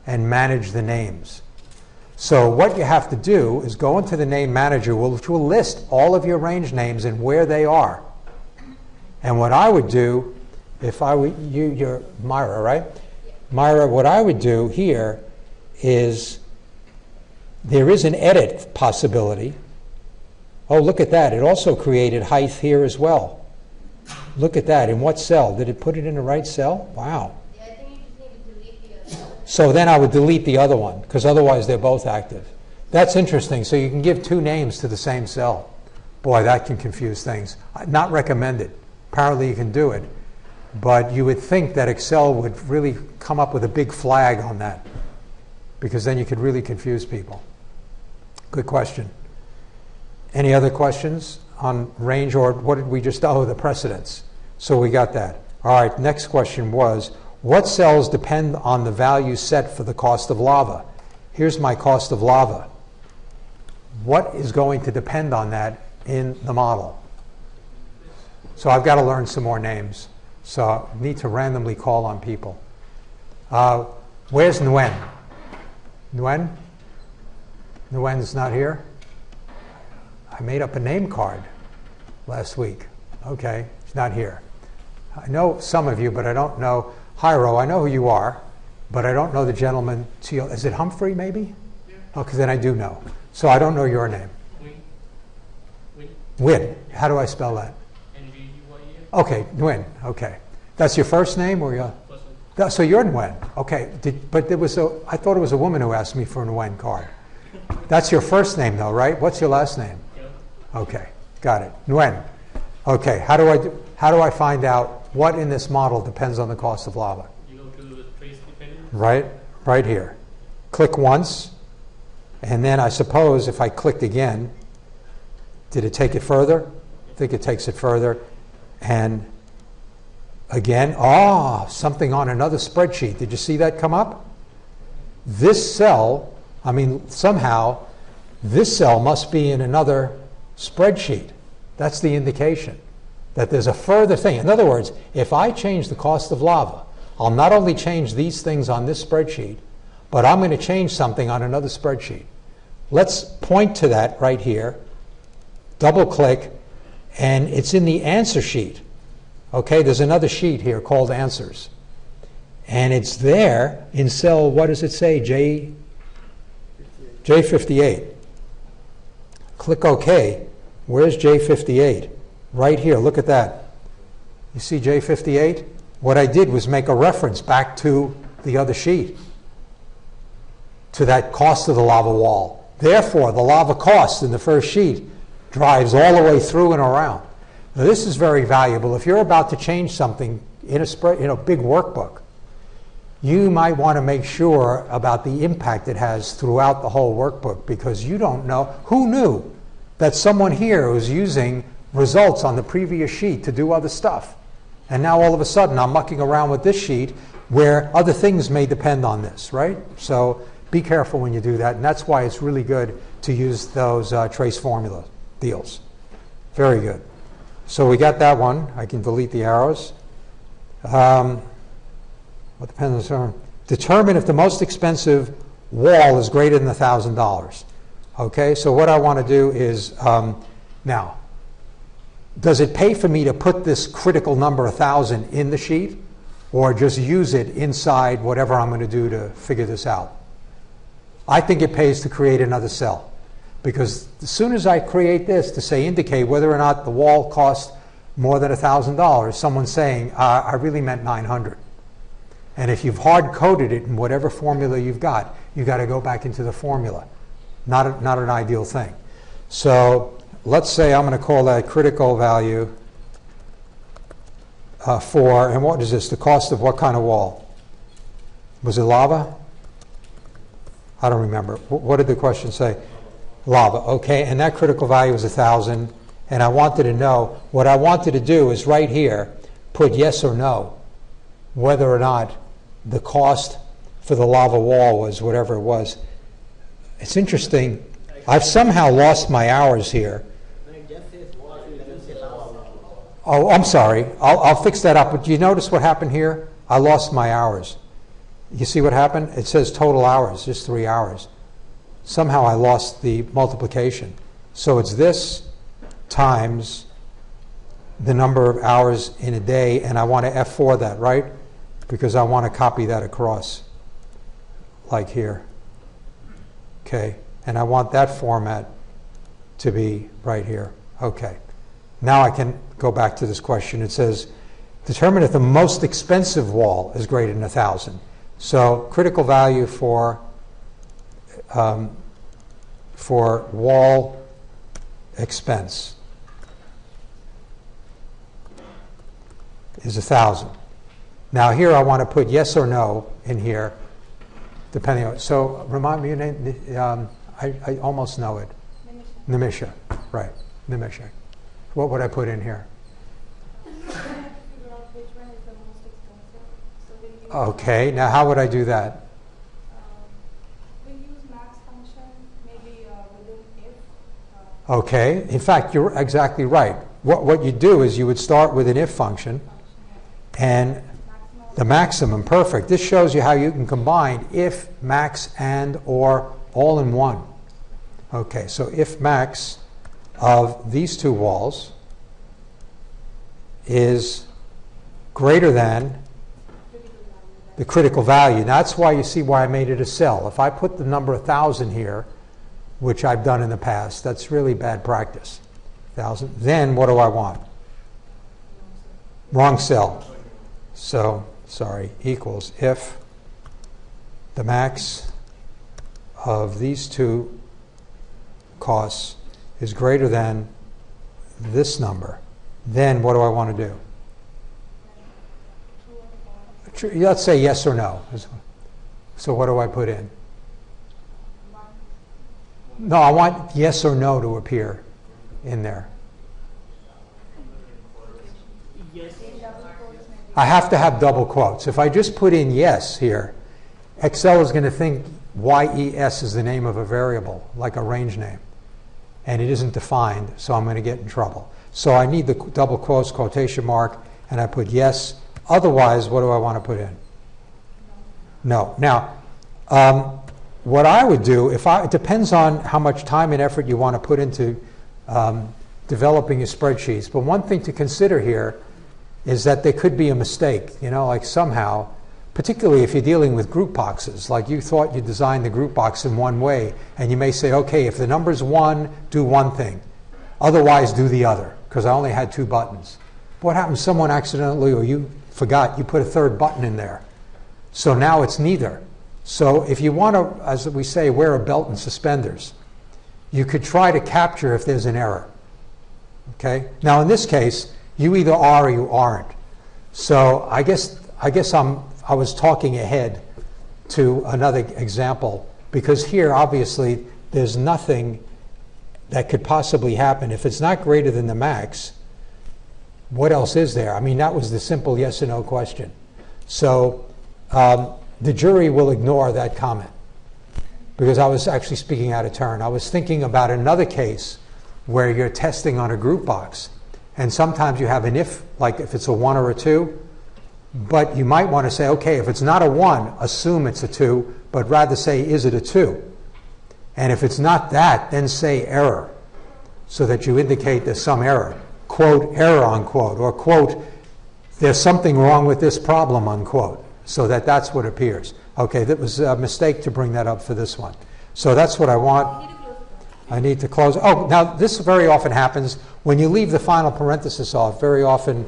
and manage the names. So what you have to do is go into the name manager, which will list all of your range names and where they are. And what I would do, if I were you, you're Myra, right? Myra, what I would do here is, there is an edit possibility. Oh, look at that. It also created height here as well. Look at that. In what cell? Did it put it in the right cell? Wow. Yeah, I think you just need to delete the other one. So then I would delete the other one, because otherwise they're both active. That's interesting. So you can give two names to the same cell. Boy, that can confuse things. Not recommended. Apparently you can do it. But you would think that Excel would really come up with a big flag on that, because then you could really confuse people. Good question. Any other questions on range, or what did we just, oh, the precedents. So we got that. All right, next question was, what cells depend on the value set for the cost of lava? Here's my cost of lava. What is going to depend on that in the model? So I've got to learn some more names. So I need to randomly call on people. Where's Nguyen? Nguyen? Nguyen's not here? I made up a name card last week. Okay, he's not here. I know some of you, but I don't know. Hyro, I know who you are, but I don't know the gentleman. Is it Humphrey, maybe? Yeah. Oh, because then I do know. So I don't know your name. Nguyen. How do I spell that? Nguyen. Okay, Nguyen. Okay. That's your first name or your? First name. So you're Nguyen. Okay. But there was I thought it was a woman who asked me for a Nguyen card. That's your first name, though, right? What's your last name? Yep. Okay, got it. Nguyen. Okay, how do I find out what in this model depends on the cost of lava? You go to the trace dependence. Right here. Click once, and then I suppose if I clicked again, did it take it further? I think it takes it further. And again, something on another spreadsheet. Did you see that come up? This cell, somehow, this cell must be in another spreadsheet. That's the indication that there's a further thing. In other words, if I change the cost of lava, I'll not only change these things on this spreadsheet, but I'm going to change something on another spreadsheet. Let's point to that right here, double click, and it's in the answer sheet. Okay, there's another sheet here called answers. And it's there in cell, what does it say, J58. Click OK. Where's J58? Right here, look at that. You see J58? What I did was make a reference back to the other sheet, to that cost of the lava wall. Therefore, the lava cost in the first sheet drives all the way through and around. Now, this is very valuable. If you're about to change something in a big workbook, you might want to make sure about the impact it has throughout the whole workbook, because you don't know. Who knew that someone here was using results on the previous sheet to do other stuff? And now all of a sudden I'm mucking around with this sheet where other things may depend on this, right? So be careful when you do that, and that's why it's really good to use those trace formula deals. Very good. So we got that one. I can delete the arrows. What depends on determine if the most expensive wall is greater than $1,000. Okay, so what I want to do is now, does it pay for me to put this critical number 1,000 in the sheet, or just use it inside whatever I'm going to do to figure this out? I think it pays to create another cell, because as soon as I create this to say indicate whether or not the wall cost more than $1,000, someone's saying I really meant 900. And if you've hard coded it in whatever formula you've got to go back into the formula. Not an ideal thing. So let's say I'm going to call that critical value for, and what is this? The cost of what kind of wall? Was it lava? I don't remember. What did the question say? Lava. Okay, and that critical value was 1,000. And I wanted to know, what I wanted to do is right here, put yes or no, whether or not the cost for the lava wall was whatever it was. It's interesting. I've somehow lost my hours here. Oh, I'm sorry. I'll fix that up. But do you notice what happened here? I lost my hours. You see what happened? It says total hours, just 3 hours. Somehow I lost the multiplication. So it's this times the number of hours in a day, and I want to F4 that, right? Because I want to copy that across, like here. Okay, and I want that format to be right here. Okay, now I can go back to this question. It says, determine if the most expensive wall is greater than 1,000. So critical value for wall expense is 1,000. Now here I want to put yes or no in here, depending on. So remind me your name. I almost know it. Nimisha. Right. Nimisha. What would I put in here? Okay. Now how would I do that? We use max function, maybe within if. Okay. In fact, you're exactly right. What you do is you would start with an if function, and the maximum, perfect. This shows you how you can combine if, max, and, or all in one. Okay, so if max of these two walls is greater than the critical value. That's why you see why I made it a cell. If I put the number 1,000 here, which I've done in the past, that's really bad practice. 1,000. Then what do I want? Wrong cell. So, sorry, equals if the max of these two costs is greater than this number, then what do I want to do? Let's say yes or no. So what do I put in? No, I want yes or no to appear in there. Yes. I have to have double quotes. If I just put in yes here, Excel is going to think YES is the name of a variable, like a range name. And it isn't defined, so I'm going to get in trouble. So I need the double quotes, quotation mark, and I put yes. Otherwise, what do I want to put in? No. Now, what I would do, it depends on how much time and effort you want to put into developing your spreadsheets. But one thing to consider here is that there could be a mistake, like somehow, particularly if you're dealing with group boxes, like you thought you designed the group box in one way, and you may say, okay, if the number's 1, do one thing. Otherwise, do the other, because I only had 2 buttons. What happens? Someone accidentally, or you forgot, you put a 3rd button in there. So now it's neither. So if you want to, as we say, wear a belt and suspenders, you could try to capture if there's an error. Okay? Now in this case, you either are or you aren't. So I guess I was talking ahead to another example, because here obviously there's nothing that could possibly happen. If it's not greater than the max, what else is there? I mean, that was the simple yes or no question. So the jury will ignore that comment, because I was actually speaking out of turn. I was thinking about another case where you're testing on a group box, and sometimes you have an if, like if it's a 1 or a 2, but you might want to say, okay, if it's not a 1, assume it's a 2, but rather say, is it a 2? And if it's not that, then say error, so that you indicate there's some error. Quote, error, unquote, or quote, there's something wrong with this problem, unquote, so that that's what appears. Okay, that was a mistake to bring that up for this one. So that's what I want. I need to close. Oh, now this very often happens when you leave the final parenthesis off. Very often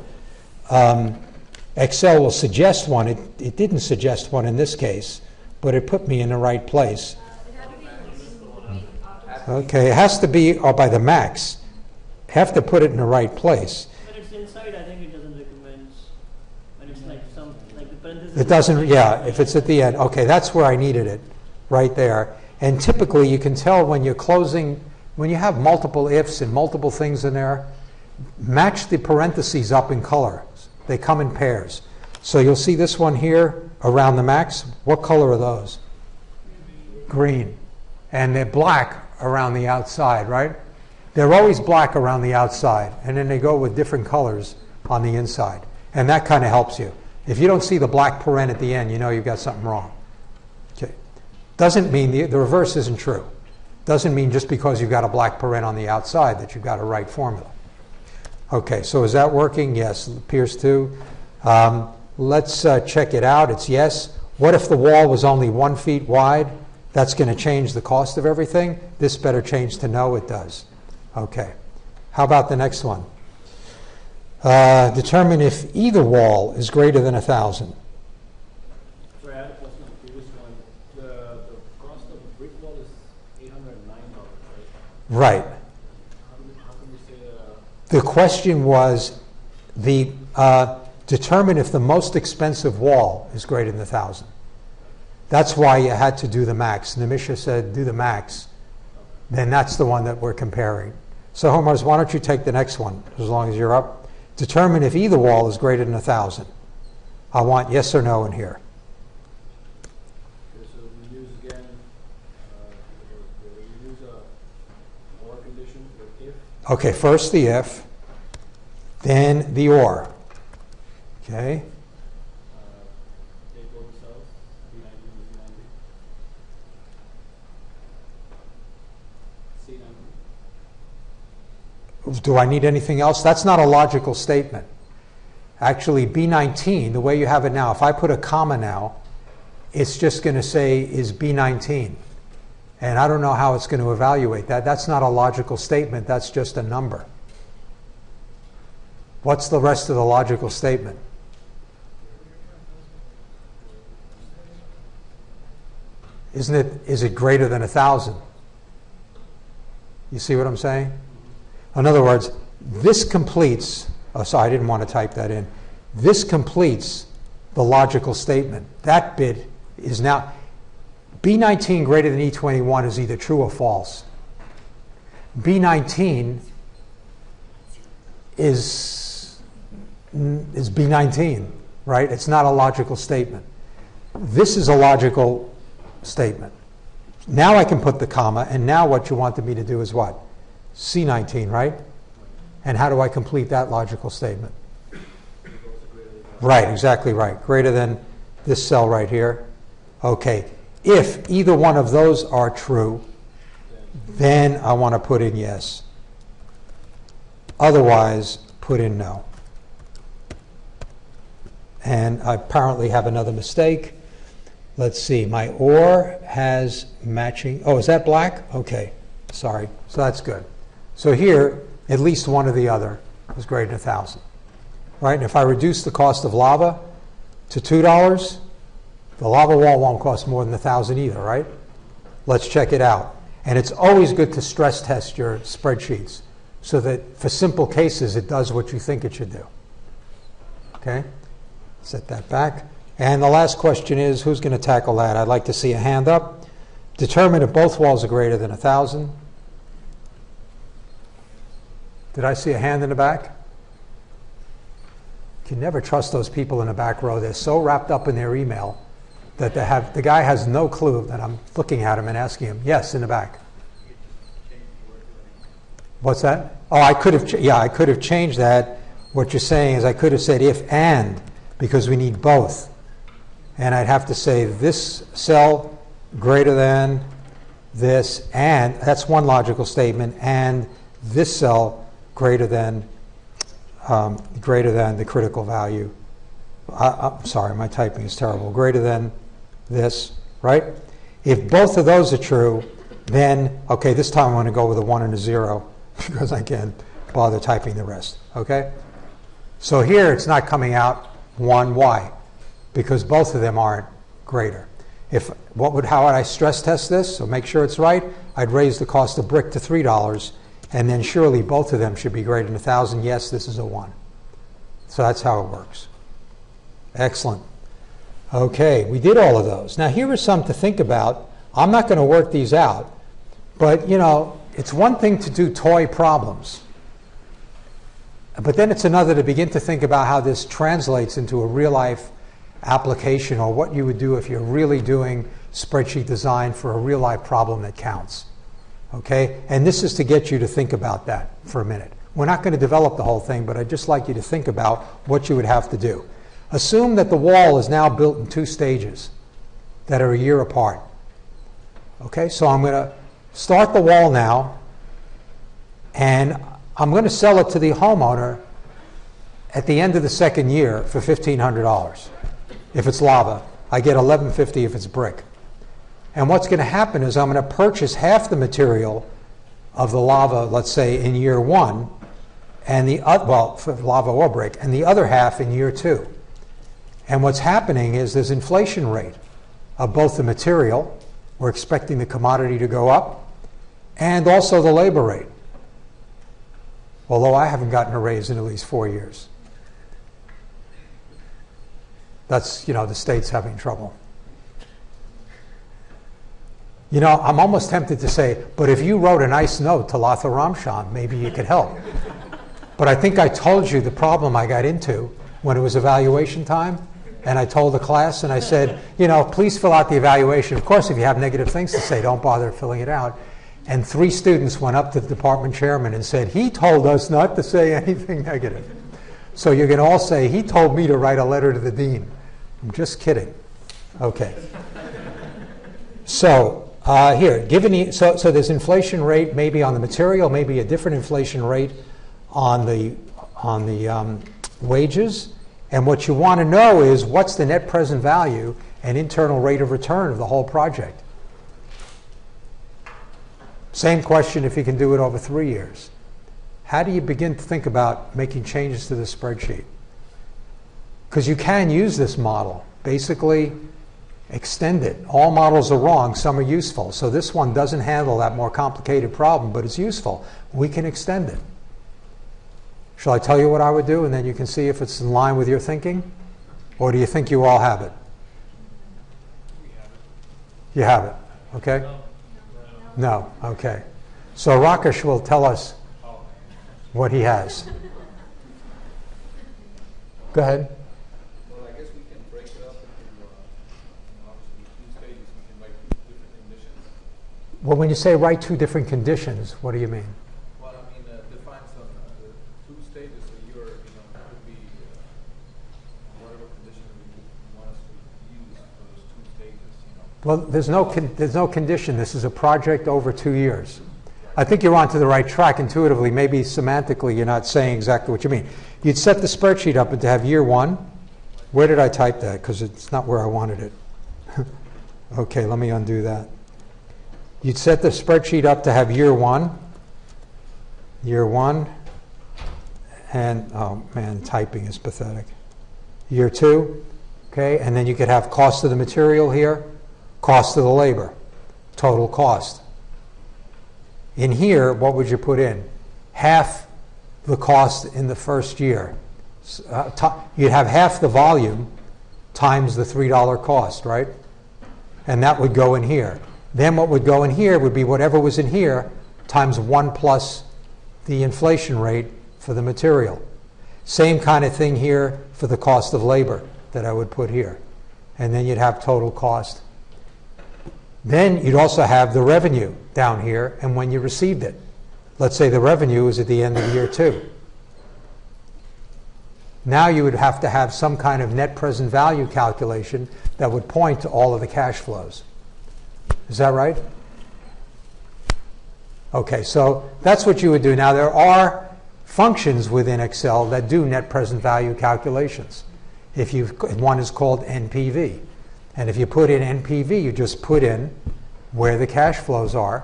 Excel will suggest one. It didn't suggest one in this case, but it put me in the right place. Okay, it has to be by the max. Have to put it in the right place. When it's inside, I think it doesn't recommend. When it's like the parentheses. It doesn't, yeah, if it's at the end. Okay, that's where I needed it, right there. And typically you can tell when you're closing, when you have multiple ifs and multiple things in there, match the parentheses up in color. They come in pairs. So you'll see this one here around the max. What color are those? Green. And they're black around the outside, right? They're always black around the outside, and then they go with different colors on the inside. And that kind of helps you. If you don't see the black paren at the end, you know you've got something wrong. Okay. Doesn't mean the reverse isn't true. Doesn't mean just because you've got a black paren on the outside that you've got a right formula. Okay, so is that working? Yes, it appears to. Let's check it out. It's yes. What if the wall was only 1 foot wide? That's going to change the cost of everything. This better change to no, it does. Okay. How about the next one? Determine if either wall is greater than 1,000. Sorry, I had a question on the previous one. The cost of a brick wall is $809, right? Right. How can we say The question was determine if the most expensive wall is greater than 1,000. That's why you had to do the max. Nimisha said do the max. Then that's the one that we're comparing. So Homers, why don't you take the next one, as long as you're up. Determine if either wall is greater than 1,000. I want yes or no in here. Okay, so we use again, we use a or condition with if. Okay, first the if, then the or. Okay. They both cells, B90 and C90. C90. Do I need anything else? That's not a logical statement. Actually, B19, the way you have it now, if I put a comma now, it's just going to say is B19. And I don't know how it's going to evaluate that. That's not a logical statement. That's just a number. What's the rest of the logical statement? Is it greater than 1,000? You see what I'm saying? In other words, this completes, oh, sorry, I didn't want to type that in. This completes the logical statement. That bit is now, B19 greater than E21 is either true or false. B19 is B19, right? It's not a logical statement. This is a logical statement. Now I can put the comma, and now what you wanted me to do is what? C19, right? And how do I complete that logical statement? Right, exactly right. Greater than this cell right here. Okay. If either one of those are true, then I want to put in yes. Otherwise, put in no. And I apparently have another mistake. Let's see. My OR has matching. Oh, is that black? Okay. Sorry. So that's good. So here, at least one or the other is greater than 1,000. Right? And if I reduce the cost of lava to $2, the lava wall won't cost more than 1,000 either, right? Let's check it out. And it's always good to stress test your spreadsheets so that for simple cases it does what you think it should do. Okay? Set that back. And the last question is, who's going to tackle that? I'd like to see a hand up. Determine if both walls are greater than 1,000. Did I see a hand in the back? You can never trust those people in the back row. They're so wrapped up in their email that the guy has no clue that I'm looking at him and asking him. Yes, in the back. What's that? Oh, I could have changed that. What you're saying is I could have said if and, because we need both. And I'd have to say this cell greater than this, and that's one logical statement, and this cell greater than the critical value. I'm sorry, my typing is terrible. Greater than this, right? If both of those are true, then, okay, this time I'm going to go with a 1 and a 0 because I can't bother typing the rest, okay? So here it's not coming out 1. Why? Because both of them aren't greater. How would I stress test this? So make sure it's right. I'd raise the cost of brick to $3, and then surely both of them should be greater than 1,000. Yes, this is a 1. So that's how it works. Excellent. Okay, we did all of those. Now here are some to think about. I'm not going to work these out, but you know, it's one thing to do toy problems, but then it's another to begin to think about how this translates into a real life application, or what you would do if you're really doing spreadsheet design for a real life problem that counts. Okay, and this is to get you to think about that for a minute. We're not going to develop the whole thing, but I'd just like you to think about what you would have to do. Assume that the wall is now built in 2 stages that are a year apart. Okay, so I'm going to start the wall now, and I'm going to sell it to the homeowner at the end of the 2nd year for $1,500. If it's lava, I get $1,150 if it's brick. And what's going to happen is I'm going to purchase half the material of the lava, let's say, in year 1, and for lava or brick, and the other half in year 2. And what's happening is there's inflation rate of both the material, we're expecting the commodity to go up, and also the labor rate. Although I haven't gotten a raise in at least 4 years. That's, the state's having trouble. I'm almost tempted to say, but if you wrote a nice note to Latha Ramshan, maybe you could help. But I think I told you the problem I got into when it was evaluation time, and I told the class, and I said, please fill out the evaluation. Of course, if you have negative things to say, don't bother filling it out. And 3 students went up to the department chairman and said, he told us not to say anything negative. So you can all say, he told me to write a letter to the dean. I'm just kidding. Okay. So here, so there's inflation rate maybe on the material, maybe a different inflation rate on the wages. And what you want to know is what's the net present value and internal rate of return of the whole project. Same question if you can do it over 3 years. How do you begin to think about making changes to the spreadsheet? Because you can use this model. Basically, extend it. All models are wrong, some are useful. So this one doesn't handle that more complicated problem, but it's useful. We can extend it. Shall I tell you what I would do, and then you can see if it's in line with your thinking? Or do you think you all have it? You have it, okay? No, okay. So Rakesh will tell us what he has. Go ahead. Well, I guess we can break it up into obviously 2 stages. We can write 2 different conditions. Well, when you say write 2 different conditions, what do you mean? Well, I mean, define some 2 stages. So you're, could be whatever condition we want us to use for those 2 stages. Well, there's no condition. This is a project over 2 years. I think you're onto the right track intuitively. Maybe semantically you're not saying exactly what you mean. You'd set the spreadsheet up and to have year 1. Where did I type that? Because it's not where I wanted it. Okay, let me undo that. You'd set the spreadsheet up to have year 1, and oh man, typing is pathetic. Year 2, okay, and then you could have cost of the material here, cost of the labor, total cost. In here, what would you put in? Half the cost in the first year. You'd have half the volume times the $3 cost, right? And that would go in here. Then what would go in here would be whatever was in here times 1 plus the inflation rate for the material. Same kind of thing here for the cost of labor that I would put here. And then you'd have total cost. Then you'd also have the revenue down here and when you received it. Let's say the revenue is at the end of year 2. Now you would have to have some kind of net present value calculation that would point to all of the cash flows. Is that right? Okay, so that's what you would do. Now there are functions within Excel that do net present value calculations. One is called NPV. And if you put in NPV, you just put in where the cash flows are,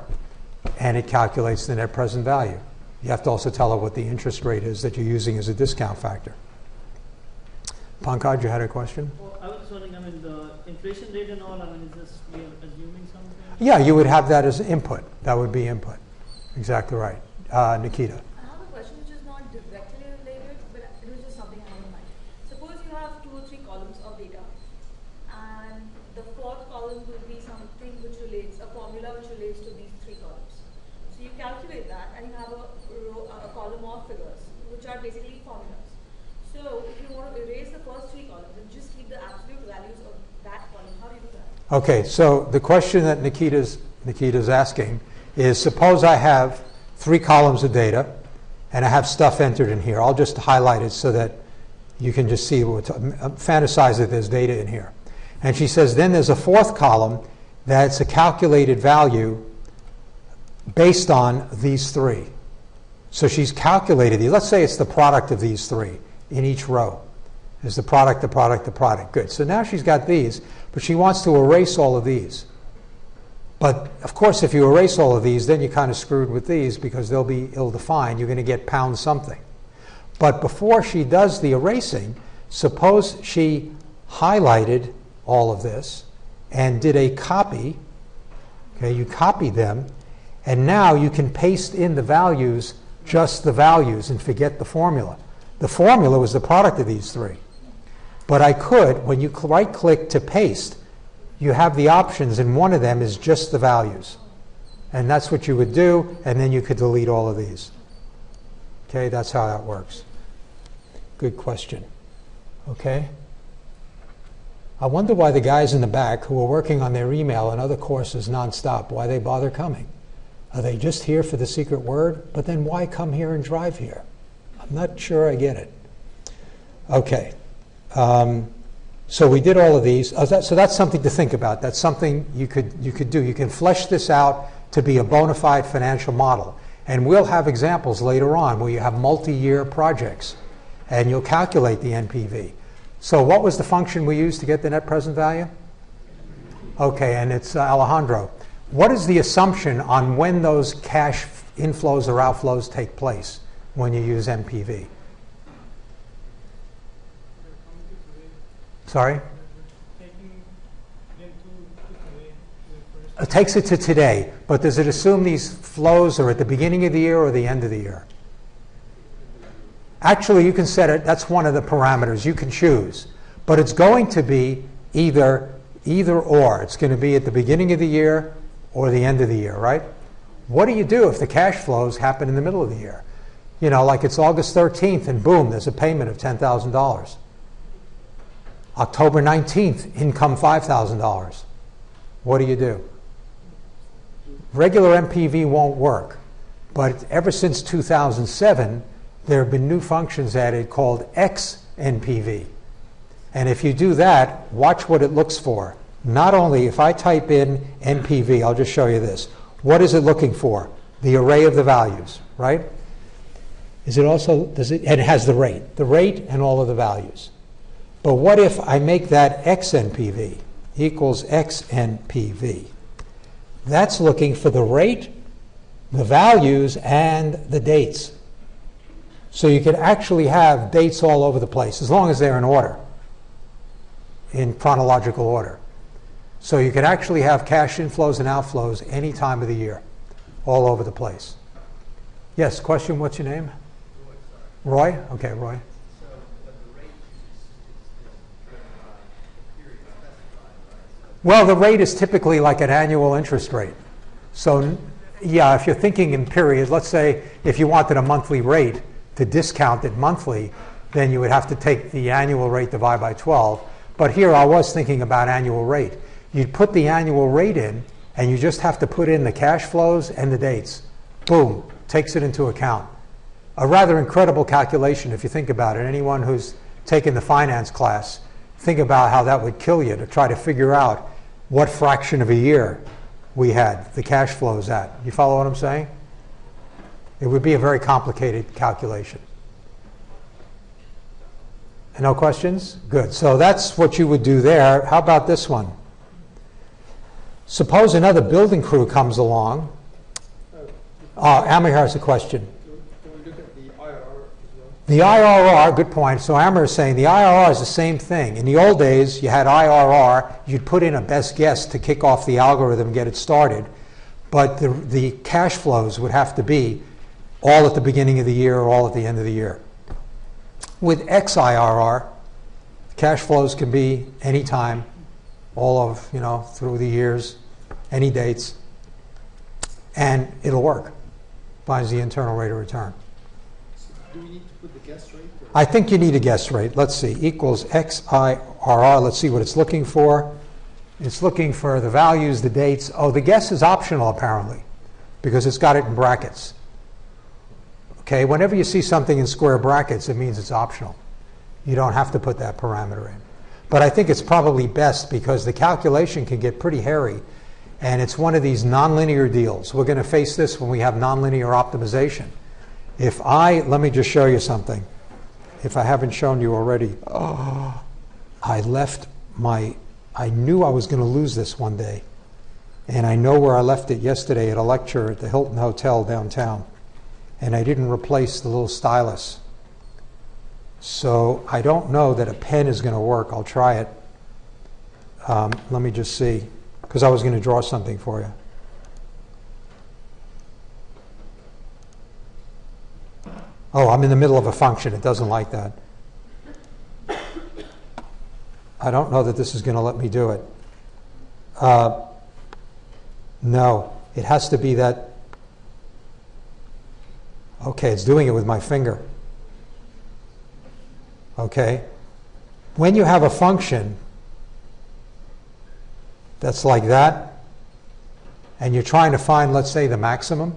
and it calculates the net present value. You have to also tell it what the interest rate is that you're using as a discount factor. Pankaj, you had a question? Well, I was just wondering, the inflation rate and all, is this we are assuming something? Yeah, you would have that as input. That would be input. Exactly right. Nikita. I have a question which is not directly related, but it was just something I had in mind. Suppose you have 2 or 3 columns of data, and the 4th column will be something which relates, a formula which relates to these 3 columns. So you calculate that, and you have a column of figures, which are basically formulas. So if you want to erase the first 3 columns and just keep the absolute values of that column, how do you do that? Okay, so the question that Nikita's asking is, suppose I have 3 columns of data and I have stuff entered in here. I'll just highlight it so that you can just see fantasize that there's data in here. And she says then there's a 4th column that's a calculated value based on these 3. So she's calculated these. Let's say it's the product of these 3 in each row. Is the product, the product, the product. Good. So now she's got these, but she wants to erase all of these. But of course, if you erase all of these, then you're kind of screwed with these because they'll be ill-defined. You're going to get pound something. But before she does the erasing, suppose she highlighted all of this and did a copy. Okay, you copied them, and now you can paste in the values, just the values, and forget the formula. The formula was the product of these 3. But I could, when you right-click to paste, you have the options, and one of them is just the values. And that's what you would do, and then you could delete all of these. Okay, that's how that works. Good question. Okay. I wonder why the guys in the back who are working on their email and other courses nonstop, why they bother coming. Are they just here for the secret word? But then why come here and drive here? I'm not sure I get it. Okay. So we did all of these. So that's something to think about. That's something you could do. You can flesh this out to be a bona fide financial model. And we'll have examples later on where you have multi-year projects and you'll calculate the NPV. So what was the function we used to get the net present value? Okay, and it's Alejandro. What is the assumption on when those cash inflows or outflows take place when you use NPV? Sorry? Taking takes it to today, but does it assume these flows are at the beginning of the year or the end of the year? Actually, you can set it, that's one of the parameters, you can choose. But it's going to be either or. It's going to be at the beginning of the year or the end of the year, right? What do you do if the cash flows happen in the middle of the year? You know, like it's August 13th and boom, there's a payment of $10,000. October 19th, income $5,000. What do you do? Regular MPV won't work, but ever since 2007, there have been new functions added called XNPV. And if you do that, watch what it looks for. Not only, if I type in NPV, I'll just show you this. What is it looking for? The array of the values, right? Is it also, and it has the rate and all of the values. But what if I make that XNPV equals XNPV? That's looking for the rate, the values, and the dates. So you can actually have dates all over the place, as long as they're in order, in chronological order. So you can actually have cash inflows and outflows any time of the year, all over the place. Yes, question, what's your name? Roy? Okay, Roy. So, but the rate is driven by the period specified, right? Well, the rate is typically like an annual interest rate. So, yeah, if you're thinking in periods, let's say if you wanted a monthly rate to discount it monthly, then you would have to take the annual rate divided by 12. But here I was thinking about annual rate. You'd put the annual rate in, and you just have to put in the cash flows and the dates. Boom, takes it into account. A rather incredible calculation if you think about it. Anyone who's taken the finance class, think about how that would kill you to try to figure out what fraction of a year we had the cash flows at. You follow what I'm saying? It would be a very complicated calculation. No questions? Good. So that's what you would do there. How about this one? Suppose another building crew comes along. Amir has a question. Can we look at the IRR as well? The IRR, good point. So Amir is saying the IRR is the same thing. In the old days, you had IRR. You'd put in a best guess to kick off the algorithm and get it started. But the cash flows would have to be all at the beginning of the year or all at the end of the year. With XIRR, cash flows can be any time, all of, through the years, any dates, and it'll work. Finds the internal rate of return. So do we need to put the guess rate? Or? I think you need a guess rate. Let's see, equals XIRR. Let's see what it's looking for. It's looking for the values, the dates. Oh, the guess is optional apparently, because it's got it in brackets. Okay, whenever you see something in square brackets, it means it's optional. You don't have to put that parameter in. But I think it's probably best because the calculation can get pretty hairy, and it's one of these nonlinear deals. We're going to face this when we have nonlinear optimization. Let me just show you something. If I haven't shown you already, I knew I was going to lose this one day, and I know where I left it yesterday at a lecture at the Hilton Hotel downtown. And I didn't replace the little stylus. So I don't know that a pen is going to work. I'll try it. Let me just see, because I was going to draw something for you. Oh, I'm in the middle of a function. It doesn't like that. I don't know that this is going to let me do it. No, it has to be that. Okay, it's doing it with my finger. Okay? When you have a function that's like that, and you're trying to find, let's say, the maximum,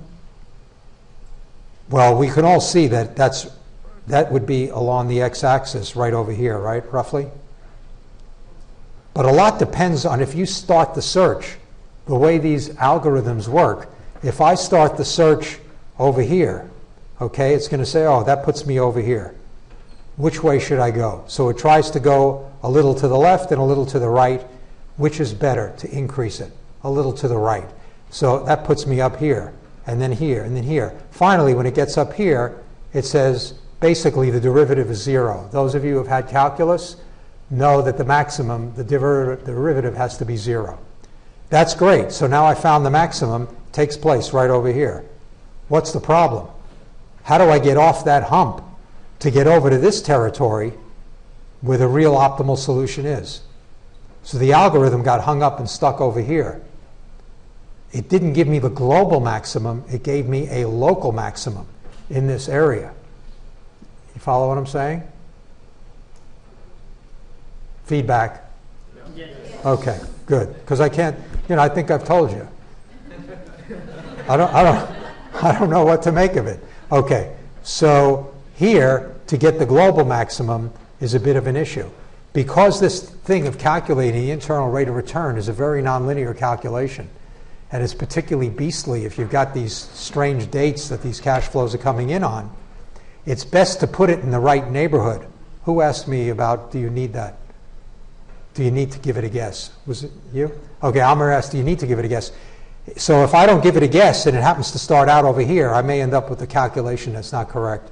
well, we can all see that that would be along the x-axis right over here, right, roughly? But a lot depends on if you start the search, the way these algorithms work. If I start the search over here, okay, it's going to say, oh, that puts me over here. Which way should I go? So it tries to go a little to the left and a little to the right. Which is better to increase it? A little to the right. So that puts me up here, and then here, and then here. Finally, when it gets up here, it says basically the derivative is 0. Those of you who have had calculus know that the maximum, the derivative has to be 0. That's great. So now I found the maximum takes place right over here. What's the problem? How do I get off that hump to get over to this territory where the real optimal solution is? So the algorithm got hung up and stuck over here. It didn't give me the global maximum, it gave me a local maximum in this area. You follow what I'm saying? Feedback? Yes. Okay, good. Because I can't, I think I've told you. I don't know what to make of it. Okay, so here, to get the global maximum is a bit of an issue. Because this thing of calculating the internal rate of return is a very nonlinear calculation, and it's particularly beastly if you've got these strange dates that these cash flows are coming in on, it's best to put it in the right neighborhood. Who asked me about, do you need that? Do you need to give it a guess? Was it you? Okay, Amr asked, do you need to give it a guess? So if I don't give it a guess and it happens to start out over here, I may end up with a calculation that's not correct,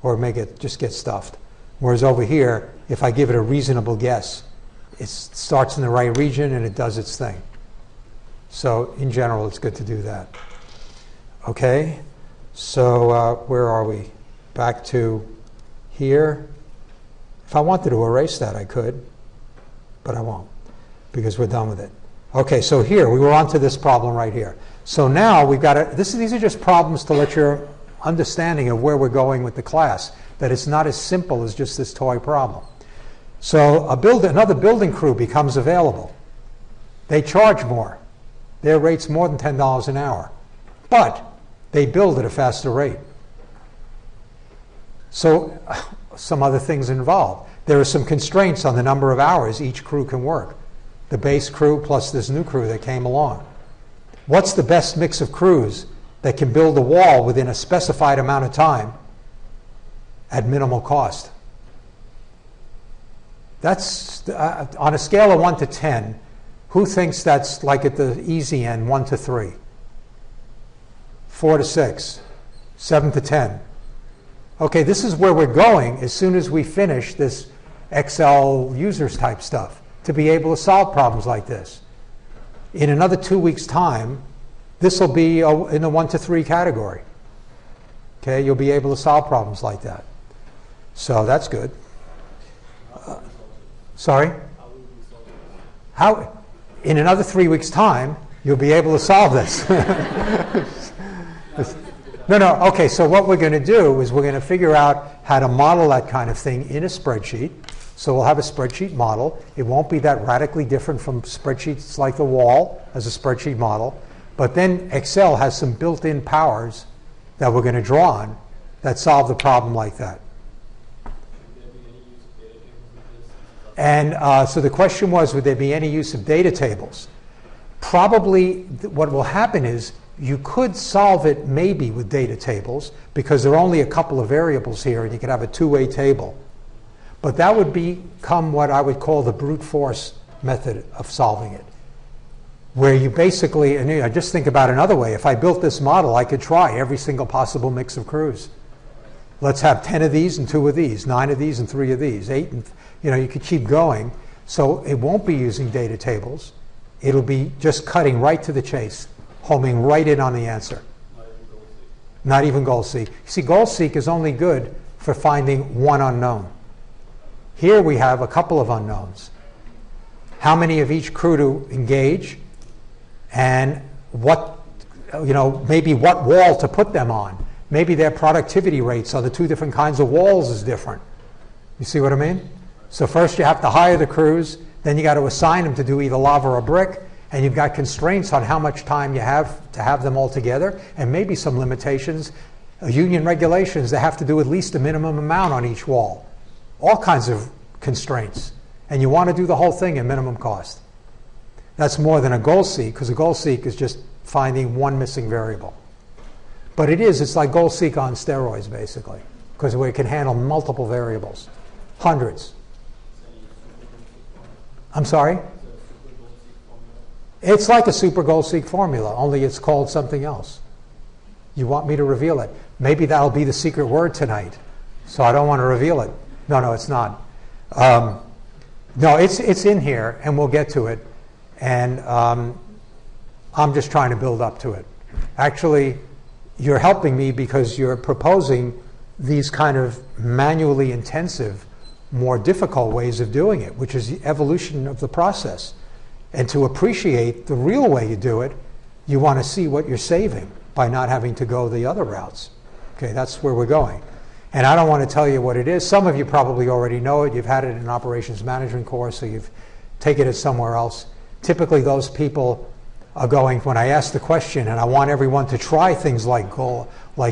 or just get stuffed. Whereas over here, if I give it a reasonable guess, it starts in the right region and it does its thing. So in general, it's good to do that. Okay, so where are we? Back to here. If I wanted to erase that, I could, but I won't, because we're done with it. Okay, so here, we were on to this problem right here. So now we've got these are just problems to let your understanding of where we're going with the class, that it's not as simple as just this toy problem. So another building crew becomes available. They charge more. Their rate's more than $10 an hour. But they build at a faster rate. So some other things involved. There are some constraints on the number of hours each crew can work. The base crew plus this new crew that came along. What's the best mix of crews that can build a wall within a specified amount of time at minimal cost? That's on a scale of 1 to 10, who thinks that's like at the easy end, 1 to 3? 4 to 6, 7 to 10. Okay, this is where we're going as soon as we finish this Excel users type stuff, to be able to solve problems like this. In another 2 weeks' time, this will be in the 1 to 3 category. Okay, you'll be able to solve problems like that. So that's good. Sorry? How? In another 3 weeks' time, you'll be able to solve this. No, okay, so what we're going to do is we're going to figure out how to model that kind of thing in a spreadsheet. So we'll have a spreadsheet model. It won't be that radically different from spreadsheets like the wall as a spreadsheet model. But then Excel has some built-in powers that we're going to draw on that solve the problem like that. And so the question was, would there be any use of data tables? Probably what will happen is you could solve it maybe with data tables, because there are only a couple of variables here and you could have a two-way table. But that would become what I would call the brute force method of solving it, where you basically, and just think about another way. If I built this model, I could try every single possible mix of crews. Let's have 10 of these and 2 of these, 9 of these and 3 of these, 8, and you could keep going. So it won't be using data tables. It'll be just cutting right to the chase, homing right in on the answer. Not even goal seek. See, goal seek is only good for finding one unknown. Here we have a couple of unknowns. How many of each crew to engage, and what, maybe what wall to put them on. Maybe their productivity rates on the 2 different kinds of walls is different. You see what I mean? So first you have to hire the crews, then you got to assign them to do either lava or brick, and you've got constraints on how much time you have to have them all together, and maybe some limitations. Union regulations, they have to do at least a minimum amount on each wall. All kinds of constraints. And you want to do the whole thing at minimum cost. That's more than a goal seek, because a goal seek is just finding one missing variable. But it's like goal seek on steroids, basically, because we can handle multiple variables, hundreds. I'm sorry? It's like a super goal seek formula, only it's called something else. You want me to reveal it? Maybe that'll be the secret word tonight, so I don't want to reveal it. No, it's not. No, it's in here, and we'll get to it. And I'm just trying to build up to it. Actually, you're helping me because you're proposing these kind of manually intensive, more difficult ways of doing it, which is the evolution of the process. And to appreciate the real way you do it, you want to see what you're saving by not having to go the other routes. Okay, that's where we're going. And I don't want to tell you what it is. Some of you probably already know it. You've had it in an operations management course, so you've taken it somewhere else. Typically, those people are going, when I ask the question, and I want everyone to try things like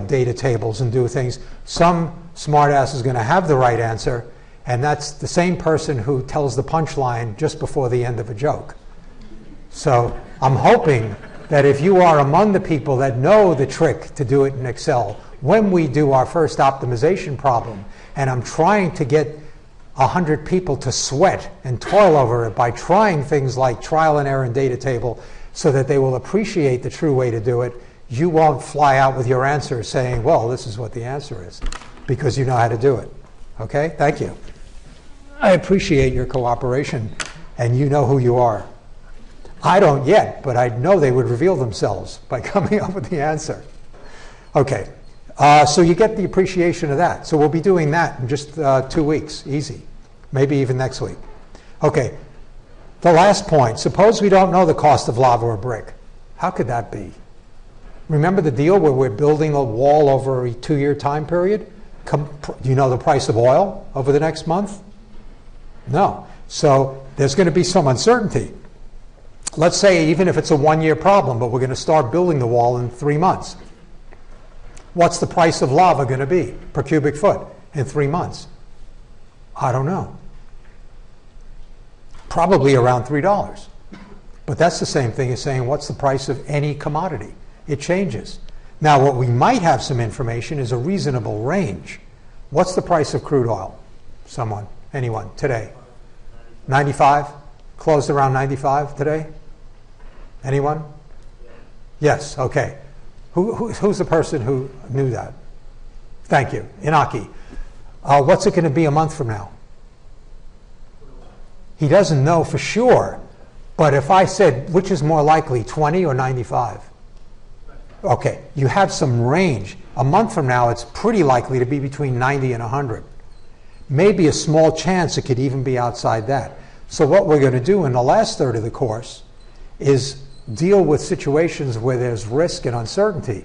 data tables and do things, some smartass is going to have the right answer, and that's the same person who tells the punchline just before the end of a joke. So I'm hoping that if you are among the people that know the trick to do it in Excel, when we do our first optimization problem, and I'm trying to get 100 people to sweat and toil over it by trying things like trial and error and data table so that they will appreciate the true way to do it, you won't fly out with your answer saying, well, this is what the answer is, because you know how to do it. Okay? Thank you. I appreciate your cooperation, and you know who you are. I don't yet, but I know they would reveal themselves by coming up with the answer. Okay. So you get the appreciation of that. So we'll be doing that in just 2 weeks. Easy. Maybe even next week. Okay. The last point. Suppose we don't know the cost of lava or brick. How could that be? Remember the deal where we're building a wall over a 2-year time period? Do you know the price of oil over the next month? No. So there's going to be some uncertainty. Let's say even if it's a 1-year problem, but we're going to start building the wall in 3 months. What's the price of lava going to be per cubic foot in 3 months? I don't know. Probably around $3. But that's the same thing as saying what's the price of any commodity. It changes. Now what we might have some information is a reasonable range. What's the price of crude oil? Someone? Anyone? Today? 95? Closed around 95 today? Anyone? Yes, okay. Who's the person who knew that? Thank you. Inaki. What's it going to be a month from now? He doesn't know for sure. But if I said, which is more likely, 20 or 95? Okay, you have some range. A month from now, it's pretty likely to be between 90 and 100. Maybe a small chance it could even be outside that. So what we're going to do in the last third of the course is deal with situations where there's risk and uncertainty.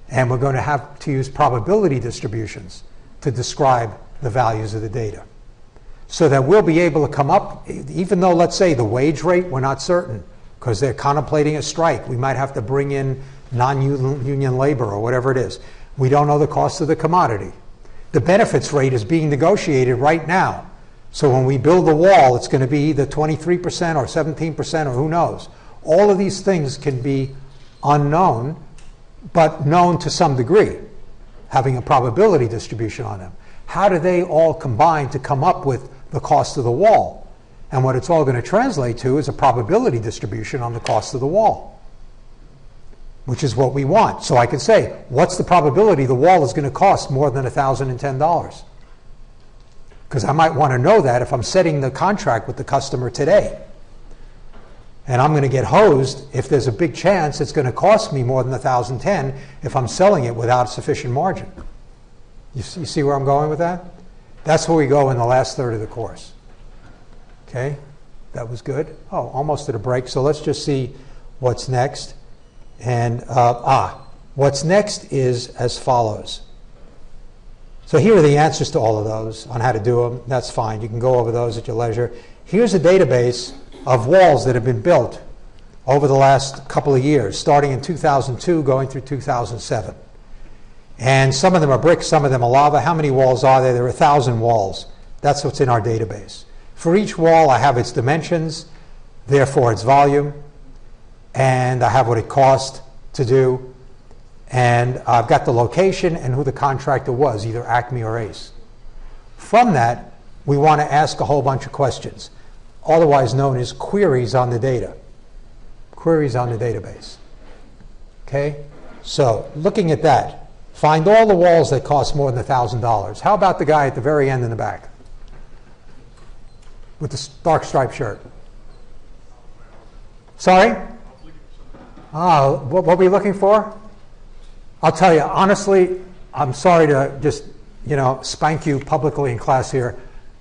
And we're going to have to use probability distributions to describe the values of the data. So that we'll be able to come up, even though, let's say, the wage rate, we're not certain, because they're contemplating a strike. We might have to bring in non-union labor or whatever it is. We don't know the cost of the commodity. The benefits rate is being negotiated right now. So when we build the wall, it's going to be either 23% or 17% or who knows. All of these things can be unknown, but known to some degree, having a probability distribution on them. How do they all combine to come up with the cost of the wall? And what it's all going to translate to is a probability distribution on the cost of the wall, which is what we want. So I could say, what's the probability the wall is going to cost more than $1,010? Because I might want to know that if I'm setting the contract with the customer today. And I'm going to get hosed if there's a big chance it's going to cost me more than $1,010 if I'm selling it without sufficient margin. You see where I'm going with that? That's where we go in the last third of the course. Okay? That was good. Oh, almost at a break. So let's just see what's next. And what's next is as follows. So here are the answers to all of those on how to do them. That's fine. You can go over those at your leisure. Here's a database of walls that have been built over the last couple of years, starting in 2002, going through 2007. And some of them are brick, some of them are lava. How many walls are there? There are 1,000 walls. That's what's in our database. For each wall, I have its dimensions, therefore its volume, and I have what it cost to do, and I've got the location and who the contractor was, either Acme or Ace. From that, we want to ask a whole bunch of questions, otherwise known as queries on the data. Queries on the database. Okay? So, looking at that, find all the walls that cost more than $1,000. How about the guy at the very end in the back with the dark striped shirt? Sorry? What were we looking for? I'll tell you, honestly, I'm sorry to just, spank you publicly in class here,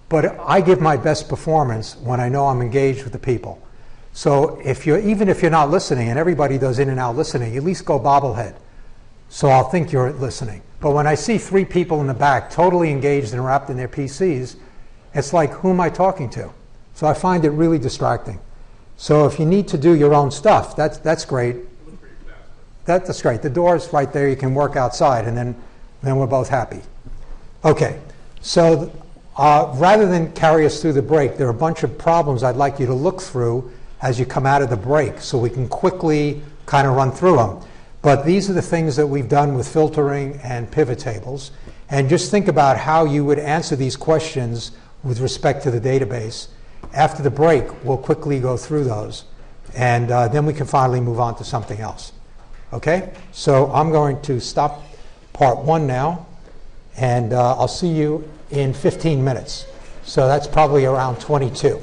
but I give my best performance when I know I'm engaged with the people. So even if you're not listening, and everybody does in and out listening, at least go bobblehead. So I'll think you're listening. But when I see 3 people in the back totally engaged and wrapped in their PCs, it's like, who am I talking to? So I find it really distracting. So if you need to do your own stuff, that's great. That's great. The door's right there. You can work outside, and then we're both happy. Okay. So rather than carry us through the break, there are a bunch of problems I'd like you to look through as you come out of the break, so we can quickly kind of run through them. But these are the things that we've done with filtering and pivot tables. And just think about how you would answer these questions with respect to the database. After the break, we'll quickly go through those. And then we can finally move on to something else. Okay? So I'm going to stop part 1 now. And I'll see you in 15 minutes. So that's probably around 22.